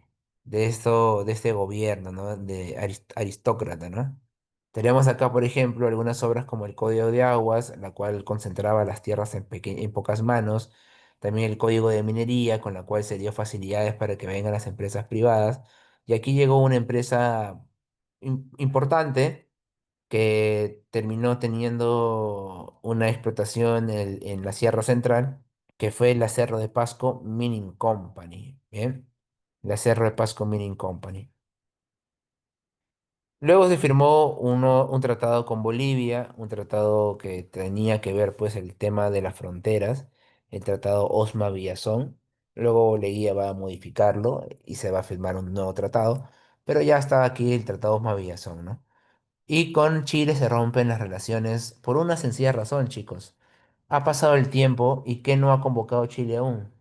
Speaker 1: gobierno, ¿no? De aristócrata, ¿no? Tenemos acá, por ejemplo, algunas obras como el Código de Aguas, la cual concentraba las tierras en pocas manos. También el Código de Minería, con la cual se dio facilidades para que vengan las empresas privadas. Y aquí llegó una empresa importante que terminó teniendo una explotación en la Sierra Central, que fue la Cerro de Pasco Mining Company. ¿Bien? La Cerro de Pasco Mining Company. Luego se firmó un tratado con Bolivia, un tratado que tenía que ver pues el tema de las fronteras, el tratado Osma Villazón. Luego Leguía va a modificarlo y se va a firmar un nuevo tratado, pero ya está aquí el tratado Osma Villazón, ¿no? Y con Chile se rompen las relaciones por una sencilla razón, chicos. Ha pasado el tiempo y ¿qué no ha convocado Chile aún?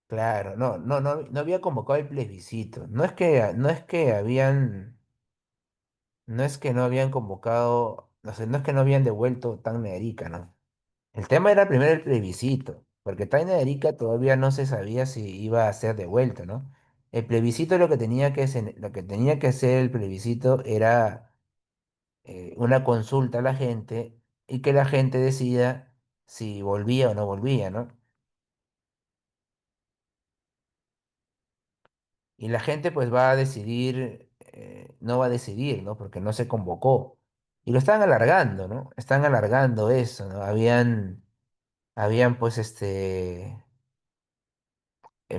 Speaker 1: Claro, no había convocado el plebiscito. No es que no habían convocado, no sé, no es que no habían devuelto Tacna de Arica, ¿no? El tema era primero el plebiscito, porque Tacna de Arica todavía no se sabía si iba a ser devuelto, ¿no? El plebiscito lo que tenía que hacer el plebiscito era una consulta a la gente y que la gente decida si volvía o no volvía, ¿no? Y la gente pues va a decidir, no va a decidir, ¿no? Porque no se convocó. Y lo están alargando, ¿no? Están alargando eso, ¿no? Habían pues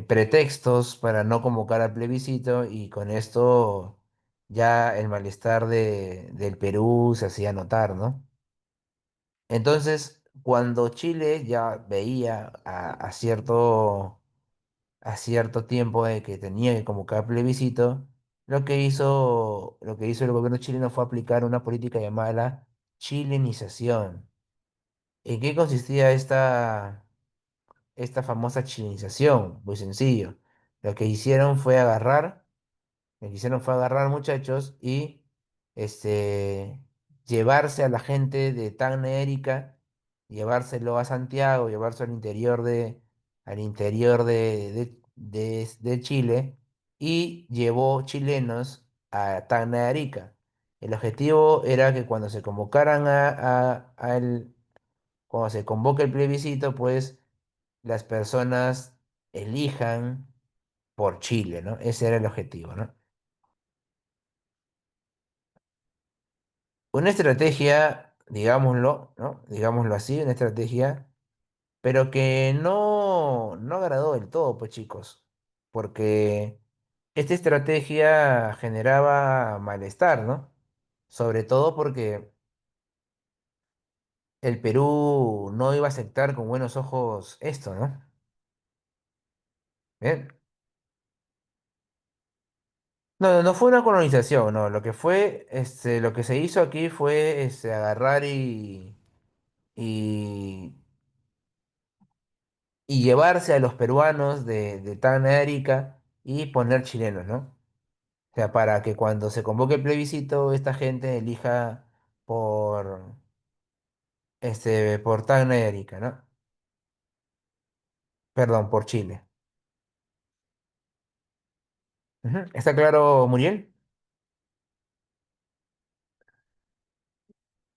Speaker 1: pretextos para no convocar al plebiscito y con esto ya el malestar del Perú se hacía notar, ¿no? Entonces, cuando Chile ya veía a cierto tiempo de que tenía que convocar plebiscito, lo que hizo el gobierno chileno fue aplicar una política llamada la chilenización. ¿En qué consistía esta famosa chilenización? Muy sencillo. Lo que hicieron fue agarrar Me quisieron fue agarrar muchachos y este, llevarse a la gente de Tacna Erika, llevárselo a Santiago, llevarse al interior de Chile y llevó chilenos a Tacna Arica. El objetivo era que cuando se convocaran cuando se convoque el plebiscito, pues las personas elijan por Chile, ¿no? Ese era el objetivo, ¿no? Una estrategia, digámoslo, ¿no? Digámoslo así, una estrategia, pero que no agradó del todo, pues chicos, porque esta estrategia generaba malestar, ¿no? Sobre todo porque el Perú no iba a aceptar con buenos ojos esto, ¿no? Bien. No fue una colonización, no, lo que fue, lo que se hizo aquí fue, agarrar y y llevarse a los peruanos de Tacna Arica y poner chilenos, ¿no? O sea, para que cuando se convoque el plebiscito, esta gente elija por, Por Tacna y Arica, ¿no? Perdón, por Chile. Ujú. ¿Está claro, Muriel?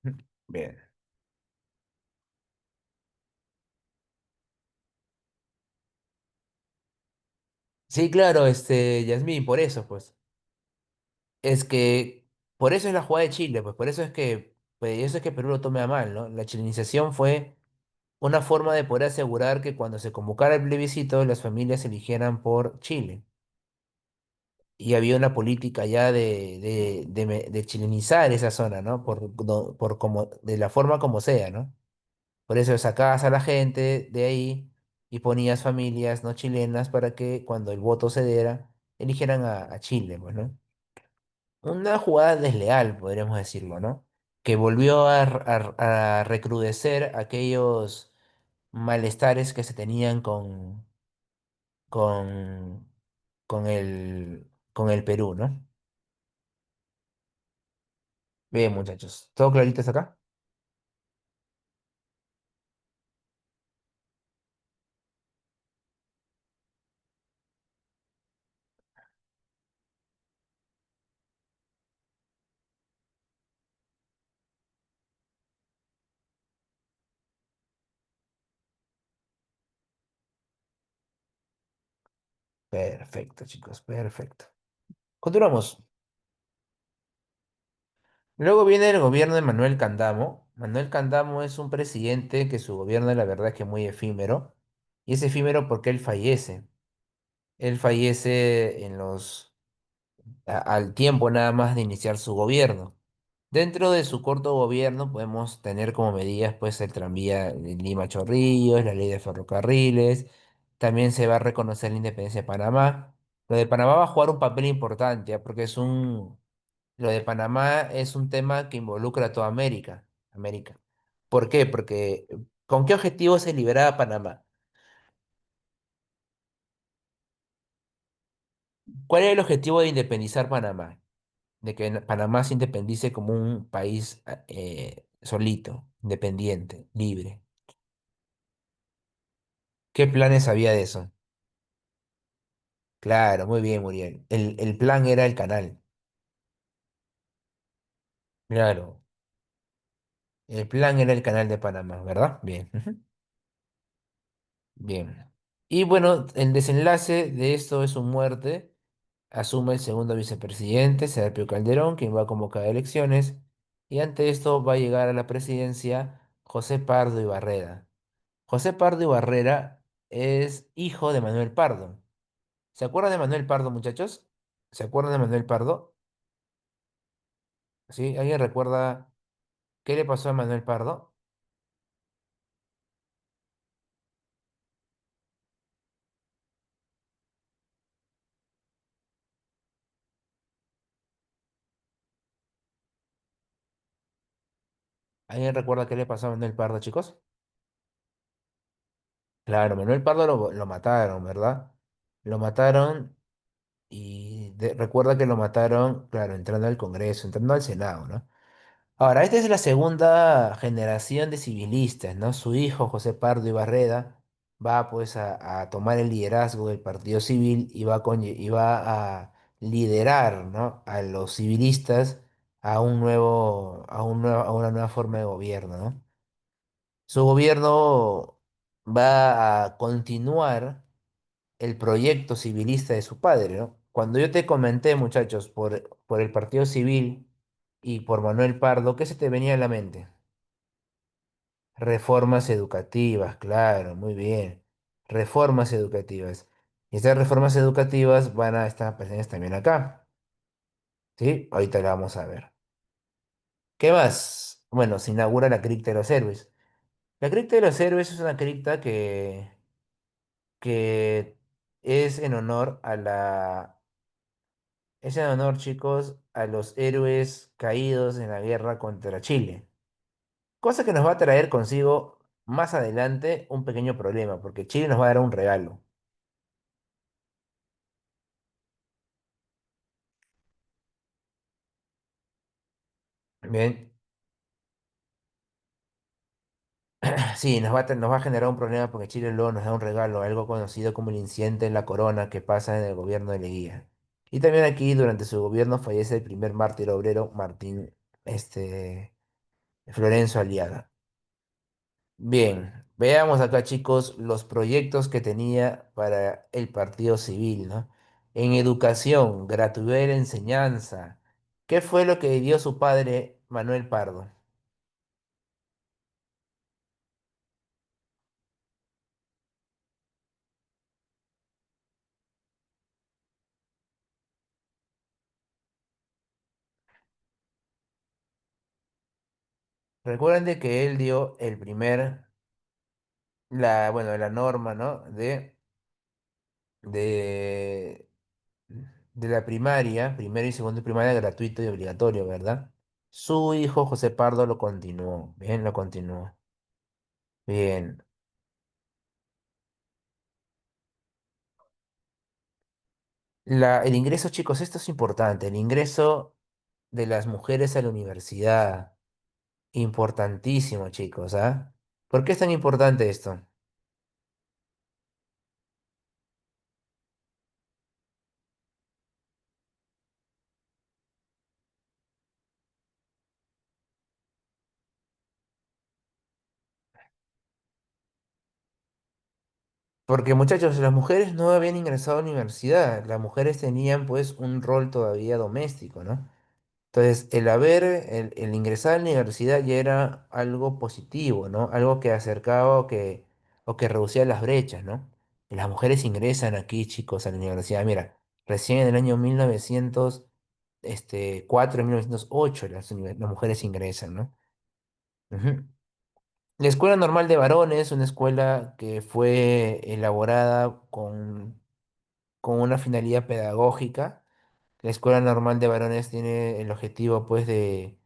Speaker 1: Ujú. Bien. Sí, claro, Yasmín, por eso, pues. Es que, por eso es la jugada de Chile, pues, por eso es que Perú lo tome a mal, ¿no? La chilenización fue una forma de poder asegurar que cuando se convocara el plebiscito, las familias eligieran por Chile. Y había una política ya de chilenizar esa zona, ¿no? Por como, de la forma como sea, ¿no? Por eso sacabas a la gente de ahí y ponías familias no chilenas para que cuando el voto se diera, eligieran a Chile, pues, ¿no? Una jugada desleal, podríamos decirlo, ¿no? Que volvió a recrudecer aquellos malestares que se tenían con, con el Perú, ¿no? Bien, muchachos, ¿todo clarito hasta acá? Perfecto, chicos, perfecto. Continuamos. Luego viene el gobierno de Manuel Candamo. Manuel Candamo es un presidente que su gobierno, la verdad, es que es muy efímero. Y es efímero porque él fallece. Él fallece al tiempo nada más de iniciar su gobierno. Dentro de su corto gobierno podemos tener como medidas pues el tranvía de Lima Chorrillos, la ley de ferrocarriles, también se va a reconocer la independencia de Panamá. Lo de Panamá va a jugar un papel importante, ¿ah? Lo de Panamá es un tema que involucra a toda América. ¿Por qué? Porque ¿con qué objetivo se liberaba Panamá? ¿Cuál era el objetivo de independizar Panamá? De que Panamá se independice como un país solito, independiente, libre. ¿Qué planes había de eso? Claro, muy bien, Muriel. El plan era el canal. Claro, el plan era el canal de Panamá, ¿verdad? Bien, ujú, bien. Y bueno, el desenlace de esto es su muerte. Asume el segundo vicepresidente, Sergio Calderón, quien va a convocar elecciones. Y ante esto va a llegar a la presidencia José Pardo y Barreda. José Pardo y Barrera es hijo de Manuel Pardo. ¿Se acuerdan de Manuel Pardo, muchachos? ¿Se acuerdan de Manuel Pardo? ¿Sí? ¿Alguien recuerda qué le pasó a Manuel Pardo? ¿Alguien recuerda qué le pasó a Manuel Pardo, chicos? Claro, Manuel Pardo lo mataron, ¿verdad? Lo mataron y recuerda que lo mataron, claro, entrando al Congreso, entrando al Senado, ¿no? Ahora, esta es la segunda generación de civilistas, ¿no? Su hijo, José Pardo Ibarreda, va pues a tomar el liderazgo del Partido Civil y y va a liderar, ¿no? A los civilistas a una nueva forma de gobierno, ¿no? Su gobierno va a continuar el proyecto civilista de su padre, ¿no? Cuando yo te comenté, muchachos, por el Partido Civil y por Manuel Pardo, ¿qué se te venía a la mente? Reformas educativas, claro, muy bien. Reformas educativas. Y estas reformas educativas van a estar presentes también acá, ¿sí? Ahorita la vamos a ver. ¿Qué más? Bueno, se inaugura la cripta de los héroes. La cripta de los héroes es una cripta que es en honor es en honor, chicos, a los héroes caídos en la guerra contra Chile. Cosa que nos va a traer consigo más adelante un pequeño problema, porque Chile nos va a dar un regalo. Bien, Sí, nos va a generar un problema porque Chile luego nos da un regalo, algo conocido como el incidente en la Corona que pasa en el gobierno de Leguía. Y también aquí, durante su gobierno, fallece el primer mártir obrero, Martín, Florencio Aliaga. Bien, veamos acá, chicos, los proyectos que tenía para el Partido Civil, ¿no? En educación, gratuidad de la enseñanza. ¿Qué fue lo que dio su padre, Manuel Pardo? Recuerden de que él dio la norma, ¿no? De, de la primaria, primero y segundo de primaria, gratuito y obligatorio, ¿verdad? Su hijo José Pardo lo continuó, bien, lo continuó. Bien. El ingreso, chicos, esto es importante, el ingreso de las mujeres a la universidad, importantísimo, chicos, ¿ah? ¿Por qué es tan importante esto? Porque, muchachos, las mujeres no habían ingresado a la universidad, las mujeres tenían pues un rol todavía doméstico, ¿no? Entonces, el ingresar a la universidad ya era algo positivo, ¿no? Algo que acercaba o que reducía las brechas, ¿no? Y las mujeres ingresan aquí, chicos, a la universidad. Mira, recién en el año 1904, 1908, las mujeres ingresan, ¿no? Ujú. La Escuela Normal de Varones, una escuela que fue elaborada con una finalidad pedagógica. La Escuela Normal de Varones tiene el objetivo, pues, de,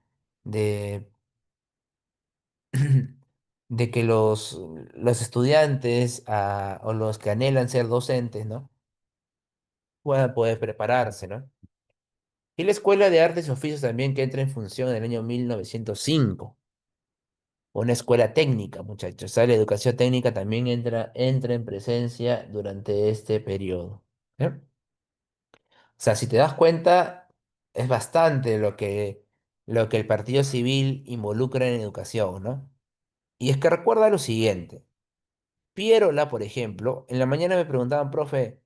Speaker 1: de que los estudiantes o los que anhelan ser docentes, ¿no? Puedan poder prepararse, ¿no? Y la Escuela de Artes y Oficios también que entra en función en el año 1905, una escuela técnica, muchachos. O sea, la educación técnica también entra en presencia durante este periodo. ¿Eh? O sea, si te das cuenta, es bastante lo que el Partido Civil involucra en educación, ¿no? Y es que recuerda lo siguiente. Pierola, por ejemplo, en la mañana me preguntaban, profe,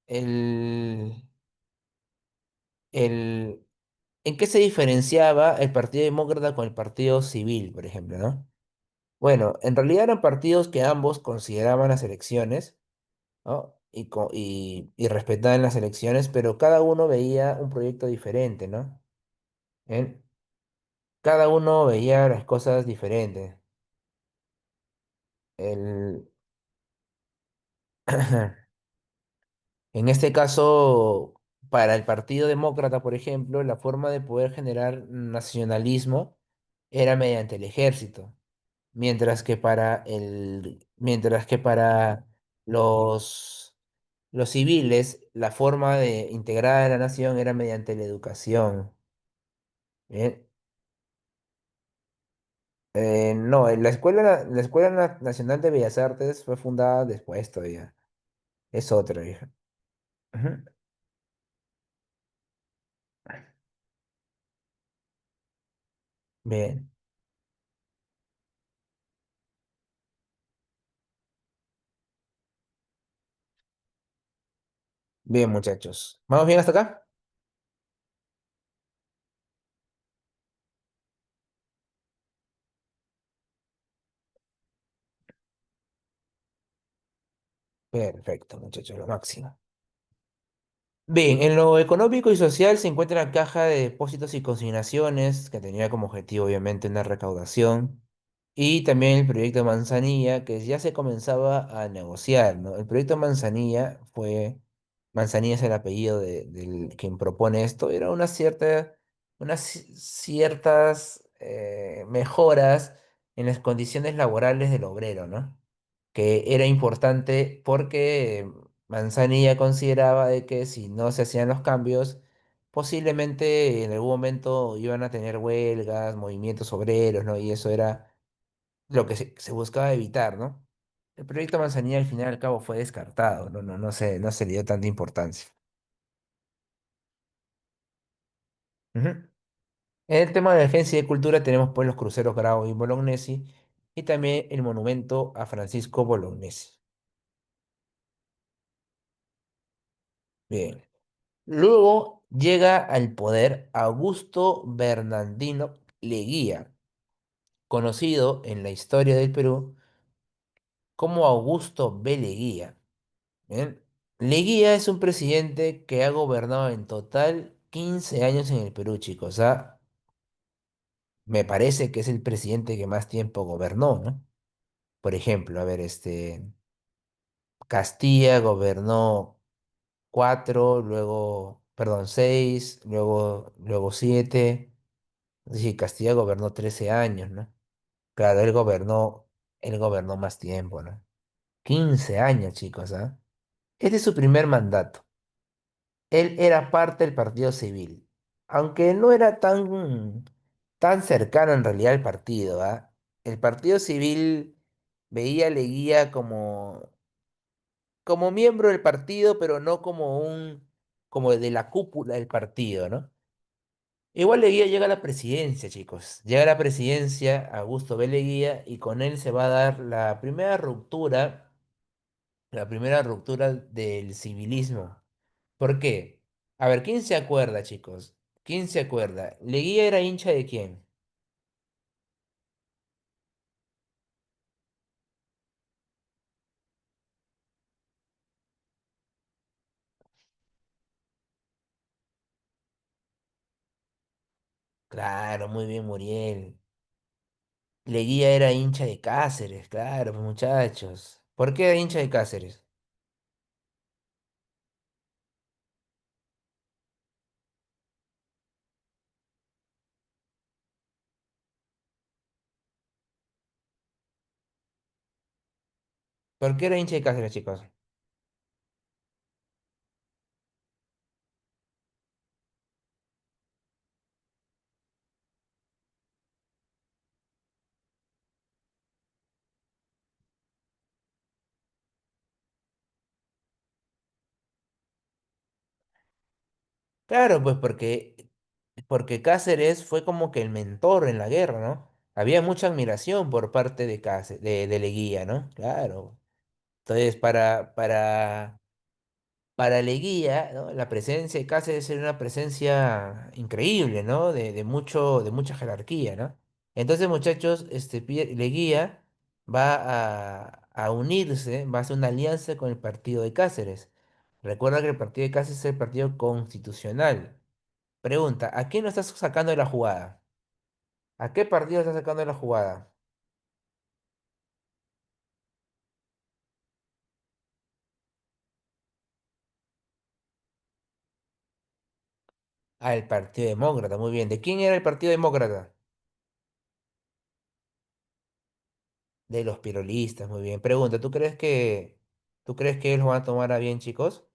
Speaker 1: el, ¿en qué se diferenciaba el Partido Demócrata con el Partido Civil, por ejemplo, ¿no? Bueno, en realidad eran partidos que ambos consideraban las elecciones, ¿no? Y respetaban las elecciones, pero cada uno veía un proyecto diferente, ¿no? ¿Eh? Cada uno veía las cosas diferentes. El... En este caso, para el Partido Demócrata, por ejemplo, la forma de poder generar nacionalismo era mediante el ejército, mientras que para los civiles, la forma de integrar a la nación era mediante la educación. ¿Bien? No, la Escuela Nacional de Bellas Artes fue fundada después todavía. Es otra, hija. Ujú. Bien, bien, muchachos. ¿Vamos bien hasta acá? Perfecto, muchachos, lo máximo. Bien, en lo económico y social se encuentra la caja de depósitos y consignaciones, que tenía como objetivo obviamente una recaudación, y también el proyecto Manzanilla, que ya se comenzaba a negociar, ¿no? El proyecto Manzanilla es el apellido del quien propone esto, era ciertas mejoras en las condiciones laborales del obrero, ¿no? Que era importante porque Manzanilla consideraba de que si no se hacían los cambios, posiblemente en algún momento iban a tener huelgas, movimientos obreros, ¿no? Y eso era lo que se buscaba evitar, ¿no? El proyecto Manzanilla al final y al cabo fue descartado, no se le dio tanta importancia. Ujú. En el tema de defensa y de cultura tenemos pues los cruceros Grau y Bolognesi y también el monumento a Francisco Bolognesi. Bien. Luego llega al poder Augusto Bernardino Leguía, conocido en la historia del Perú como Augusto B. Leguía. Bien. Leguía es un presidente que ha gobernado en total 15 años en el Perú, chicos. ¿Ah? Me parece que es el presidente que más tiempo gobernó, ¿no? Por ejemplo, a ver, Castilla gobernó 4, luego, perdón, 6, luego 7. Sí, Castilla gobernó 13 años, ¿no? Claro, él gobernó más tiempo, ¿no? 15 años, chicos, ¿ah? Este es su primer mandato. Él era parte del Partido Civil, aunque no era tan cercano en realidad al partido, ¿ah? El Partido Civil veía a Leguía como miembro del partido, pero no como de la cúpula del partido, ¿no? Igual Leguía llega a la presidencia, chicos. Llega a la presidencia Augusto B. Leguía y con él se va a dar la primera ruptura del civilismo. ¿Por qué? A ver, ¿quién se acuerda, chicos? ¿Quién se acuerda? ¿Leguía era hincha de quién? Claro, muy bien, Muriel. Leguía era hincha de Cáceres, claro, pues, muchachos. ¿Por qué era hincha de Cáceres? ¿Por qué era hincha de Cáceres, chicos? Claro, pues porque Cáceres fue como que el mentor en la guerra, ¿no? Había mucha admiración por parte de Cáceres, de Leguía, ¿no? Claro. Entonces, para Leguía, ¿no? La presencia de Cáceres era una presencia increíble, ¿no? De mucha jerarquía, ¿no? Entonces, muchachos, Leguía va a unirse, va a hacer una alianza con el partido de Cáceres. Recuerda que el partido de Cáceres es el partido constitucional. Pregunta, ¿a quién lo estás sacando de la jugada? ¿A qué partido estás sacando de la jugada? Al Partido Demócrata, muy bien. ¿De quién era el Partido Demócrata? De los pirolistas, muy bien. Pregunta, tú crees que ellos lo van a tomar a bien, chicos?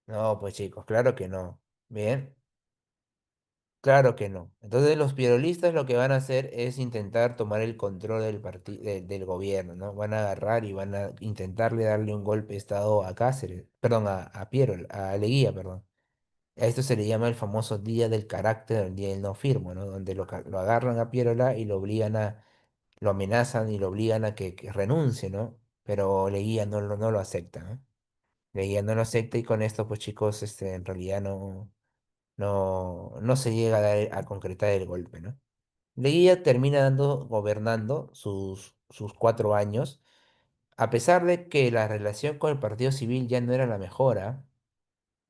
Speaker 1: No, pues chicos, claro que no. Bien, claro que no. Entonces los pirolistas lo que van a hacer es intentar tomar el control del gobierno, ¿no? Van a agarrar y van a intentarle darle un golpe de estado a Cáceres, perdón, a Piero, a Leguía, perdón. A esto se le llama el famoso Día del Carácter, el Día del No Firmo, ¿no? Donde lo agarran a Pierola y lo amenazan y lo obligan a que renuncie, ¿no? Pero Leguía no lo acepta, ¿no? Leguía no lo acepta y con esto, pues chicos, en realidad no se llega a concretar el golpe, ¿no? Leguía termina gobernando sus 4 años, a pesar de que la relación con el Partido Civil ya no era la mejor, ¿ah?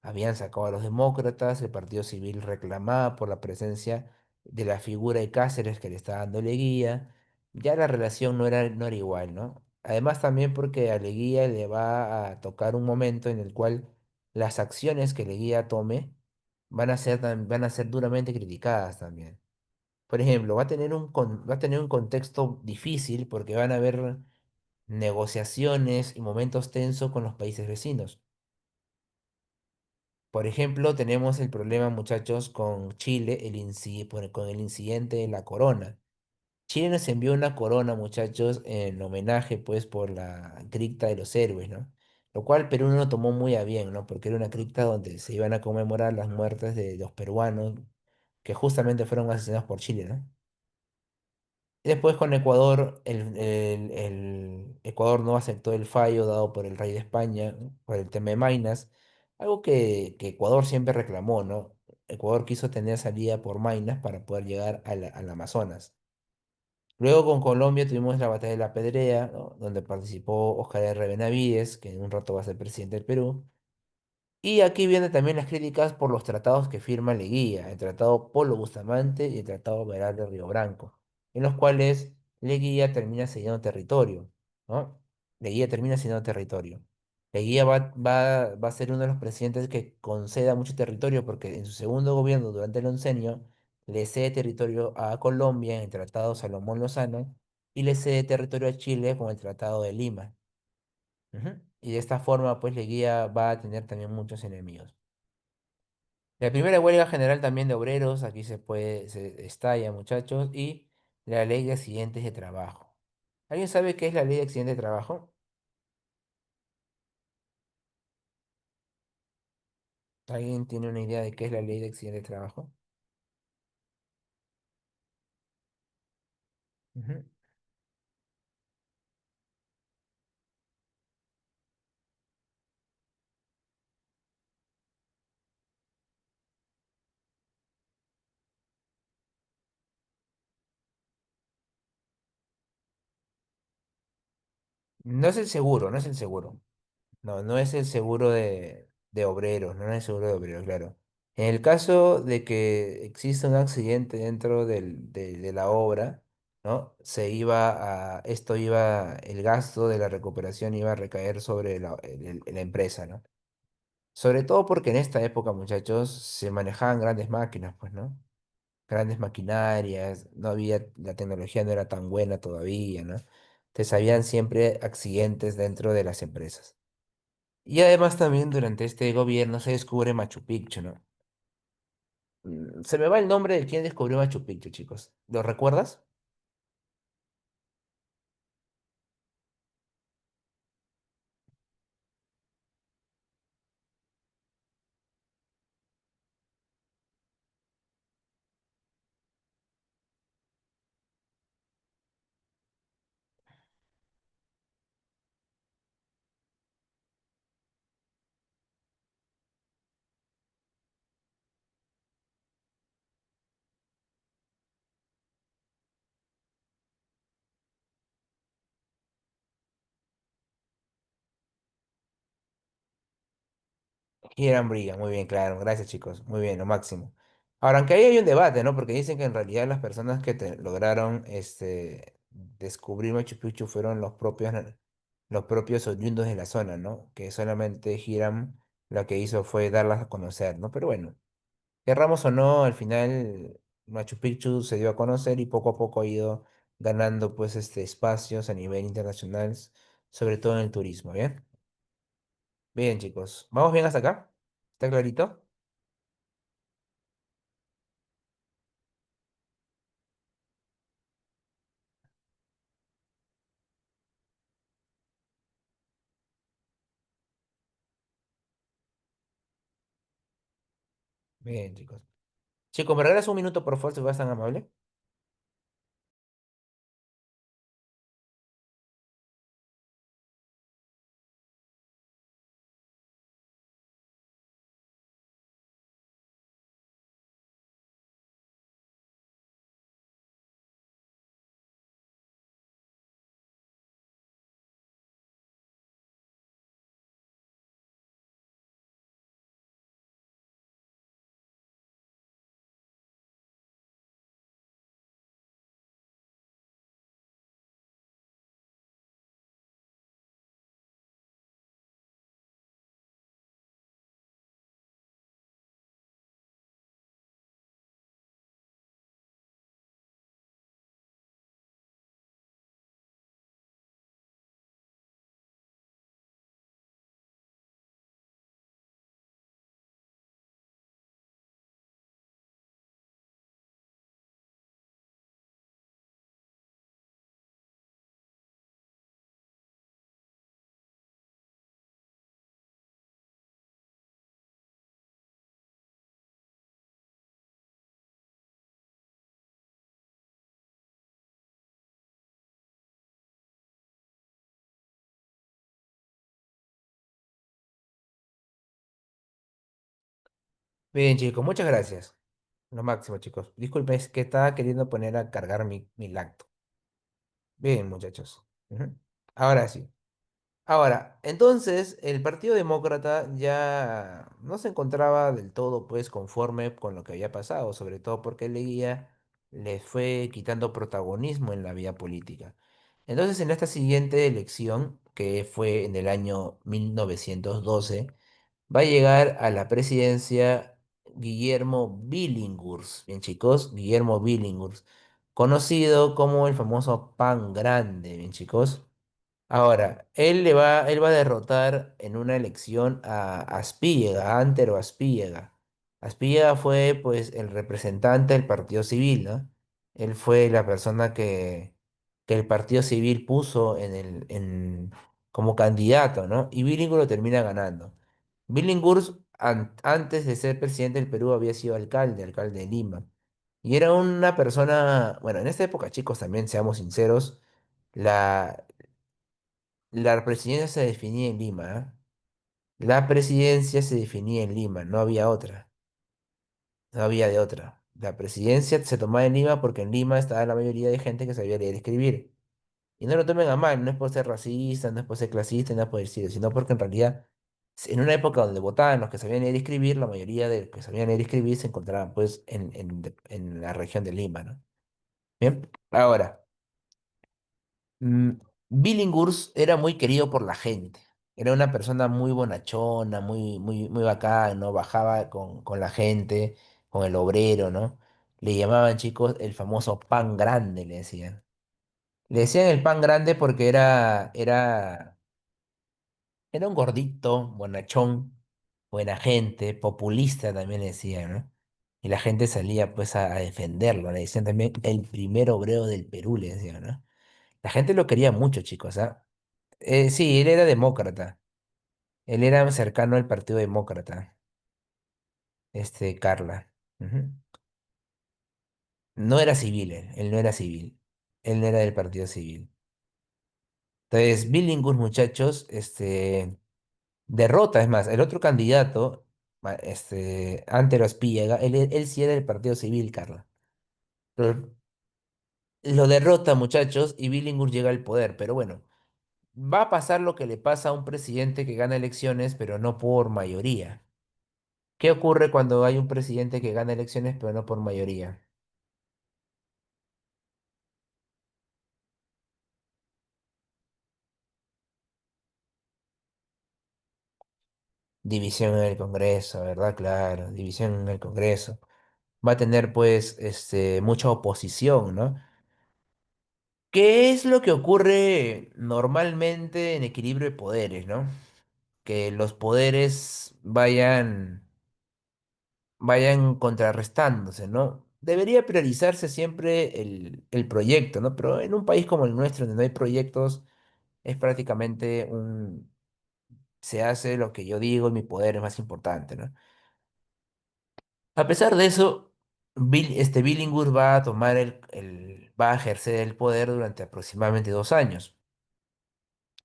Speaker 1: Habían sacado a los demócratas, el Partido Civil reclamaba por la presencia de la figura de Cáceres que le estaba dando Leguía. Ya la relación no era igual, ¿no? Además también porque a Leguía le va a tocar un momento en el cual las acciones que Leguía tome van a ser duramente criticadas también. Por ejemplo, va a tener un contexto difícil porque van a haber negociaciones y momentos tensos con los países vecinos. Por ejemplo, tenemos el problema, muchachos, con Chile, con el incidente de la corona. Chile nos envió una corona, muchachos, en homenaje, pues, por la cripta de los héroes, ¿no? Lo cual Perú no lo tomó muy a bien, ¿no? Porque era una cripta donde se iban a conmemorar las muertes de los peruanos que justamente fueron asesinados por Chile, ¿no? Y después con Ecuador, el Ecuador no aceptó el fallo dado por el rey de España, ¿no? Por el tema de Maynas, algo que Ecuador siempre reclamó, ¿no? Ecuador quiso tener salida por Maynas para poder llegar al Amazonas. Luego con Colombia tuvimos la batalla de la Pedrea, ¿no? Donde participó Óscar R. Benavides, que en un rato va a ser presidente del Perú. Y aquí vienen también las críticas por los tratados que firma Leguía, el Tratado Polo Bustamante y el Tratado Veral de Río Branco, en los cuales Leguía termina cediendo territorio, ¿no? Leguía termina cediendo territorio. Leguía va a ser uno de los presidentes que conceda mucho territorio porque en su segundo gobierno, durante el oncenio, le cede territorio a Colombia en el Tratado Salomón Lozano y le cede territorio a Chile con el Tratado de Lima. Ujú. Y de esta forma, pues Leguía va a tener también muchos enemigos. La primera huelga general también de obreros, aquí se estalla, muchachos, y la ley de accidentes de trabajo. ¿Alguien sabe qué es la ley de accidentes de trabajo? ¿Alguien tiene una idea de qué es la ley de accidentes de trabajo? Ujú. No es el seguro, no es el seguro. No, no es el seguro de obreros, no es el seguro de obreros, claro. En el caso de que exista un accidente dentro de la obra, ¿no? El gasto de la recuperación iba a recaer sobre la empresa, ¿no? Sobre todo porque en esta época, muchachos, se manejaban grandes máquinas, pues, ¿no? Grandes maquinarias, no había, la tecnología no era tan buena todavía, ¿no? Entonces habían siempre accidentes dentro de las empresas. Y además también durante este gobierno se descubre Machu Picchu, ¿no? Se me va el nombre de quién descubrió Machu Picchu, chicos. ¿Lo recuerdas? Hiram Briga, muy bien, claro. Gracias, chicos. Muy bien, lo máximo. Ahora, aunque ahí hay un debate, ¿no? Porque dicen que en realidad las personas que lograron descubrir Machu Picchu fueron los propios oriundos de la zona, ¿no? Que solamente Hiram lo que hizo fue darlas a conocer, ¿no? Pero bueno. Querramos o no, al final Machu Picchu se dio a conocer y poco a poco ha ido ganando pues espacios a nivel internacional, sobre todo en el turismo, ¿bien? Bien, chicos. ¿Vamos bien hasta acá? ¿Está clarito? Bien, chicos. Chicos, ¿me regalas un minuto, por favor, si fueras tan amable? Bien, chicos, muchas gracias. Lo máximo, chicos. Disculpen, es que estaba queriendo poner a cargar mi lacto. Bien, muchachos. Ujú. Ahora sí. Ahora, entonces, el Partido Demócrata ya no se encontraba del todo, pues, conforme con lo que había pasado, sobre todo porque Leguía les fue quitando protagonismo en la vida política. Entonces, en esta siguiente elección, que fue en el año 1912, va a llegar a la presidencia Guillermo Billinghurst, bien chicos, Guillermo Billinghurst, conocido como el famoso Pan Grande, bien chicos. Ahora, él va a derrotar en una elección a Aspíllega, a Antero Aspíllega. Aspíllega fue pues el representante del Partido Civil, ¿no? Él fue la persona que el Partido Civil puso como candidato, ¿no? Y Billinghurst lo termina ganando. Billinghurst, antes de ser presidente del Perú, había sido alcalde de Lima. Y era una persona, bueno, en esta época, chicos, también seamos sinceros, la, la presidencia se definía en Lima, ¿ah? La presidencia se definía en Lima, no había otra, no había de otra. La presidencia se tomaba en Lima porque en Lima estaba la mayoría de gente que sabía leer y escribir. Y no lo tomen a mal, no es por ser racista, no es por ser clasista, no es por decir, sino porque en realidad, en una época donde votaban los que sabían leer y escribir, la mayoría de los que sabían leer y escribir se encontraban pues en la región de Lima, ¿no? Bien, ahora. Mm, Billinghurst era muy querido por la gente. Era una persona muy bonachona, muy bacán, ¿no? Bajaba con la gente, con el obrero, ¿no? Le llamaban, chicos, el famoso pan grande, le decían. Le decían el pan grande porque era un gordito, bonachón, buena gente, populista también le decían, ¿no? Y la gente salía pues a defenderlo. Le decían también el primer obrero del Perú, le decían, ¿no? La gente lo quería mucho, chicos, ¿ah? Sí, él era demócrata. Él era cercano al Partido Demócrata, Carla. Ujú. No era civil, él no era civil. Él no era del Partido Civil. Entonces, Billinghurst, muchachos, derrota, es más, el otro candidato, Antero Aspíllaga, él sí era del Partido Civil, Carla. Lo, lo derrota, muchachos, y Billinghurst llega al poder, pero bueno, va a pasar lo que le pasa a un presidente que gana elecciones, pero no por mayoría. ¿Qué ocurre cuando hay un presidente que gana elecciones pero no por mayoría? División en el Congreso, ¿verdad? Claro, división en el Congreso. Va a tener pues mucha oposición, ¿no? ¿Qué es lo que ocurre normalmente en equilibrio de poderes, ¿no? Que los poderes vayan contrarrestándose, ¿no? Debería priorizarse siempre el proyecto, ¿no? Pero en un país como el nuestro, donde no hay proyectos, es prácticamente se hace lo que yo digo y mi poder es más importante, ¿no? A pesar de eso, Billinghurst va a tomar va a ejercer el poder durante aproximadamente 2 años.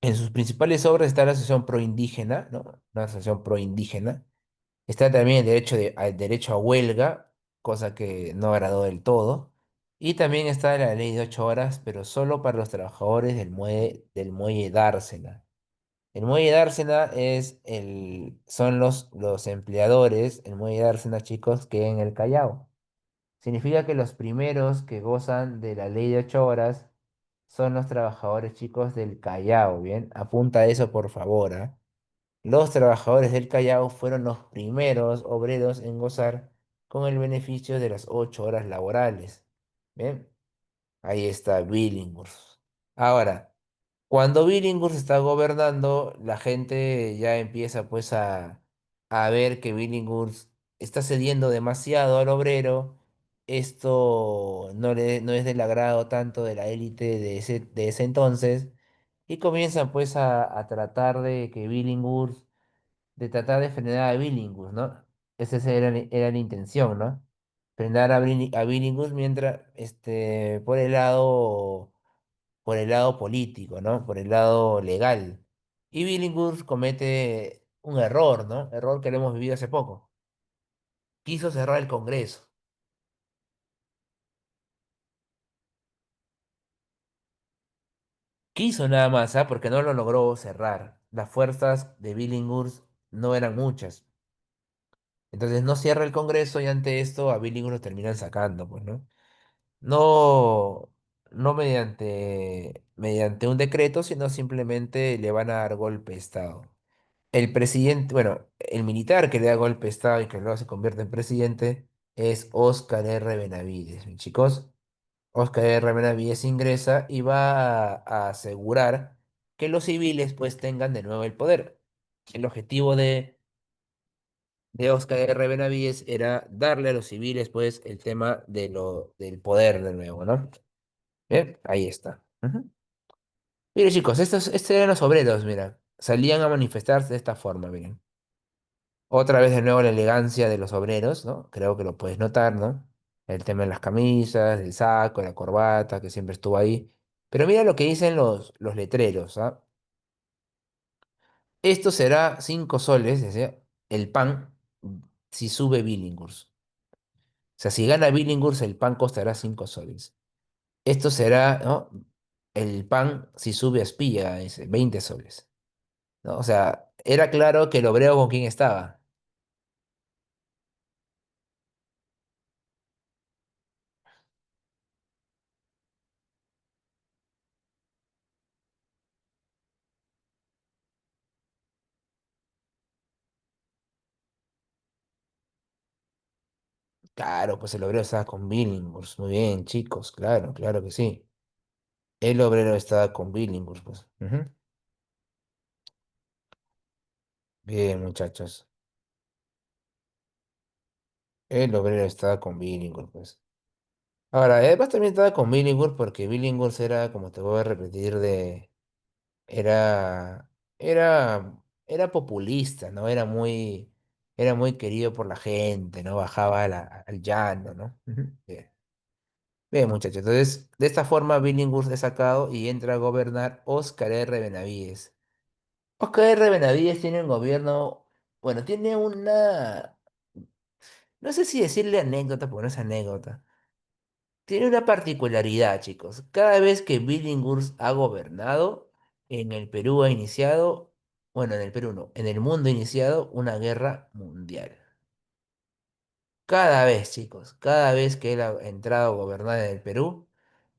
Speaker 1: En sus principales obras está la Asociación Pro Indígena, ¿no? Una asociación pro indígena. Está también el derecho a huelga, cosa que no agradó del todo. Y también está la ley de 8 horas, pero solo para los trabajadores del muelle Dársena. El muelle de Dársena son los empleadores, el muelle de Dársena, chicos, que en el Callao. Significa que los primeros que gozan de la ley de 8 horas son los trabajadores, chicos, del Callao, ¿bien? Apunta a eso, por favor, ¿ah? Los trabajadores del Callao fueron los primeros obreros en gozar con el beneficio de las 8 horas laborales. ¿Bien? Ahí está Billinghurst. Ahora, cuando Billinghurst está gobernando, la gente ya empieza pues a ver que Billinghurst está cediendo demasiado al obrero. Esto no es del agrado tanto de la élite de ese entonces. Y comienzan pues a tratar de tratar de frenar a Billinghurst, ¿no? Era la intención, ¿no? Frenar a Billinghurst mientras, por el lado político, ¿no? Por el lado legal. Y Billinghurst comete un error, ¿no? Error que lo hemos vivido hace poco. quiso cerrar el Congreso. Quiso nada más, ¿ah? Porque no lo logró cerrar. Las fuerzas de Billinghurst no eran muchas. Entonces no cierra el Congreso y ante esto a Billinghurst lo terminan sacando, pues, ¿no? No, no mediante un decreto, sino simplemente le van a dar golpe de Estado. El presidente, bueno, el militar que le da golpe de Estado y que luego se convierte en presidente es Óscar R. Benavides, mis chicos. Óscar R. Benavides ingresa y va a asegurar que los civiles pues tengan de nuevo el poder. El objetivo de Óscar R. Benavides era darle a los civiles pues el tema del poder de nuevo, ¿no? Bien, ahí está. Ujú. Mire chicos, estos eran los obreros, mira. Salían a manifestarse de esta forma, miren. Otra vez de nuevo la elegancia de los obreros, ¿no? Creo que lo puedes notar, ¿no? El tema de las camisas, el saco, la corbata, que siempre estuvo ahí. Pero mira lo que dicen los letreros, ¿ah? Esto será 5 soles, decía, el pan, si sube Billinghurst. O sea, si gana Billinghurst, el pan costará 5 soles. Esto será, ¿no? El pan, si sube Aspilla, dice, 20 soles. ¿No? O sea, era claro que el obrero con quién estaba. Claro, pues el obrero estaba con Billinghurst. Muy bien, chicos, claro, claro que sí. El obrero estaba con Billinghurst, pues. Ujú. Bien, muchachos. El obrero estaba con Billinghurst, pues. Ahora, además también estaba con Billinghurst porque Billinghurst era, como te voy a repetir, era, era populista, ¿no? Era muy querido por la gente, ¿no? Bajaba al llano, ¿no? Ujú. Bien. Bien, muchachos. Entonces, de esta forma, Billinghurst es sacado y entra a gobernar Óscar R. Benavides. Óscar R. Benavides tiene un gobierno, bueno, tiene una, no sé si decirle anécdota, porque no es anécdota. Tiene una particularidad, chicos. Cada vez que Billinghurst ha gobernado, en el Perú ha iniciado, bueno, en el Perú no, en el mundo ha iniciado una guerra mundial. Cada vez, chicos, cada vez que él ha entrado a gobernar en el Perú,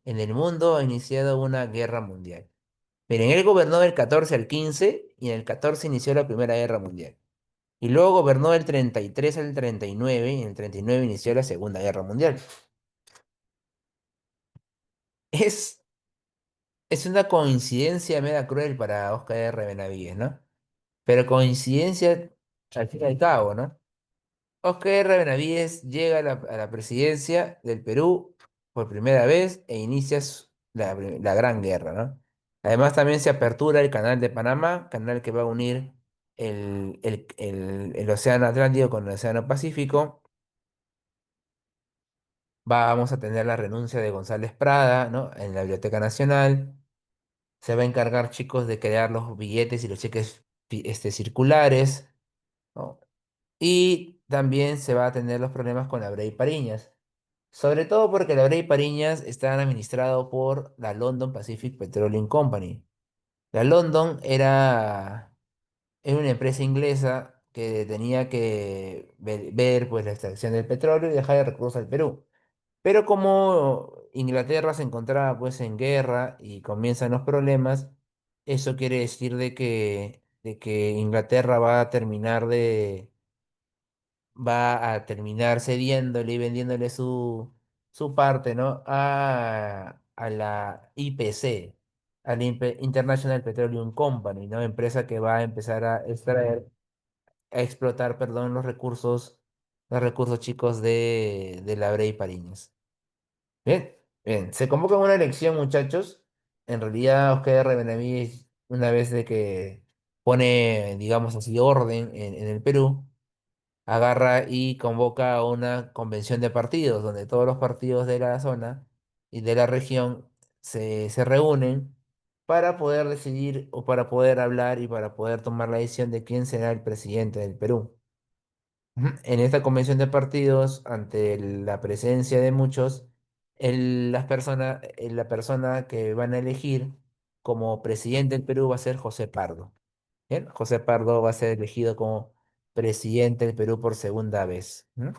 Speaker 1: en el mundo ha iniciado una guerra mundial. Miren, él gobernó del 14 al 15 y en el 14 inició la Primera Guerra Mundial. Y luego gobernó del 33 al 39 y en el 39 inició la Segunda Guerra Mundial. Es, es una coincidencia media cruel para Oscar R. Benavides, ¿no? Pero coincidencia al fin y al cabo, ¿no? Oscar R. Benavides llega a la presidencia del Perú por primera vez e inicia la Gran Guerra, ¿no? Además también se apertura el canal de Panamá, canal que va a unir el Océano Atlántico con el Océano Pacífico. Vamos a tener la renuncia de González Prada, ¿no? En la Biblioteca Nacional. Se va a encargar, chicos, de crear los billetes y los cheques circulares, ¿no? Y también se va a tener los problemas con la Bray Pariñas. Sobre todo porque la Bray Pariñas está administrado por la London Pacific Petroleum Company. La London era una empresa inglesa que tenía que ver, pues, la extracción del petróleo y dejar de recursos al Perú. Pero como Inglaterra se encontraba pues en guerra y comienzan los problemas, eso quiere decir de que Inglaterra va a terminar cediéndole y vendiéndole su parte, ¿no? A la IPC, a la International Petroleum Company, ¿no? Empresa que va a empezar a extraer, a explotar, perdón, los recursos chicos de la Bray Pariñas. Bien, bien. Se convoca una elección, muchachos. En realidad, Oscar R. Benavides, una vez de que pone, digamos así, orden en el Perú, agarra y convoca a una convención de partidos, donde todos los partidos de la zona y de la región se reúnen para poder decidir o para poder hablar y para poder tomar la decisión de quién será el presidente del Perú. Ujú. En esta convención de partidos, ante la presencia de muchos, la persona que van a elegir como presidente del Perú va a ser José Pardo. Bien, José Pardo va a ser elegido como presidente del Perú por segunda vez. ¿No?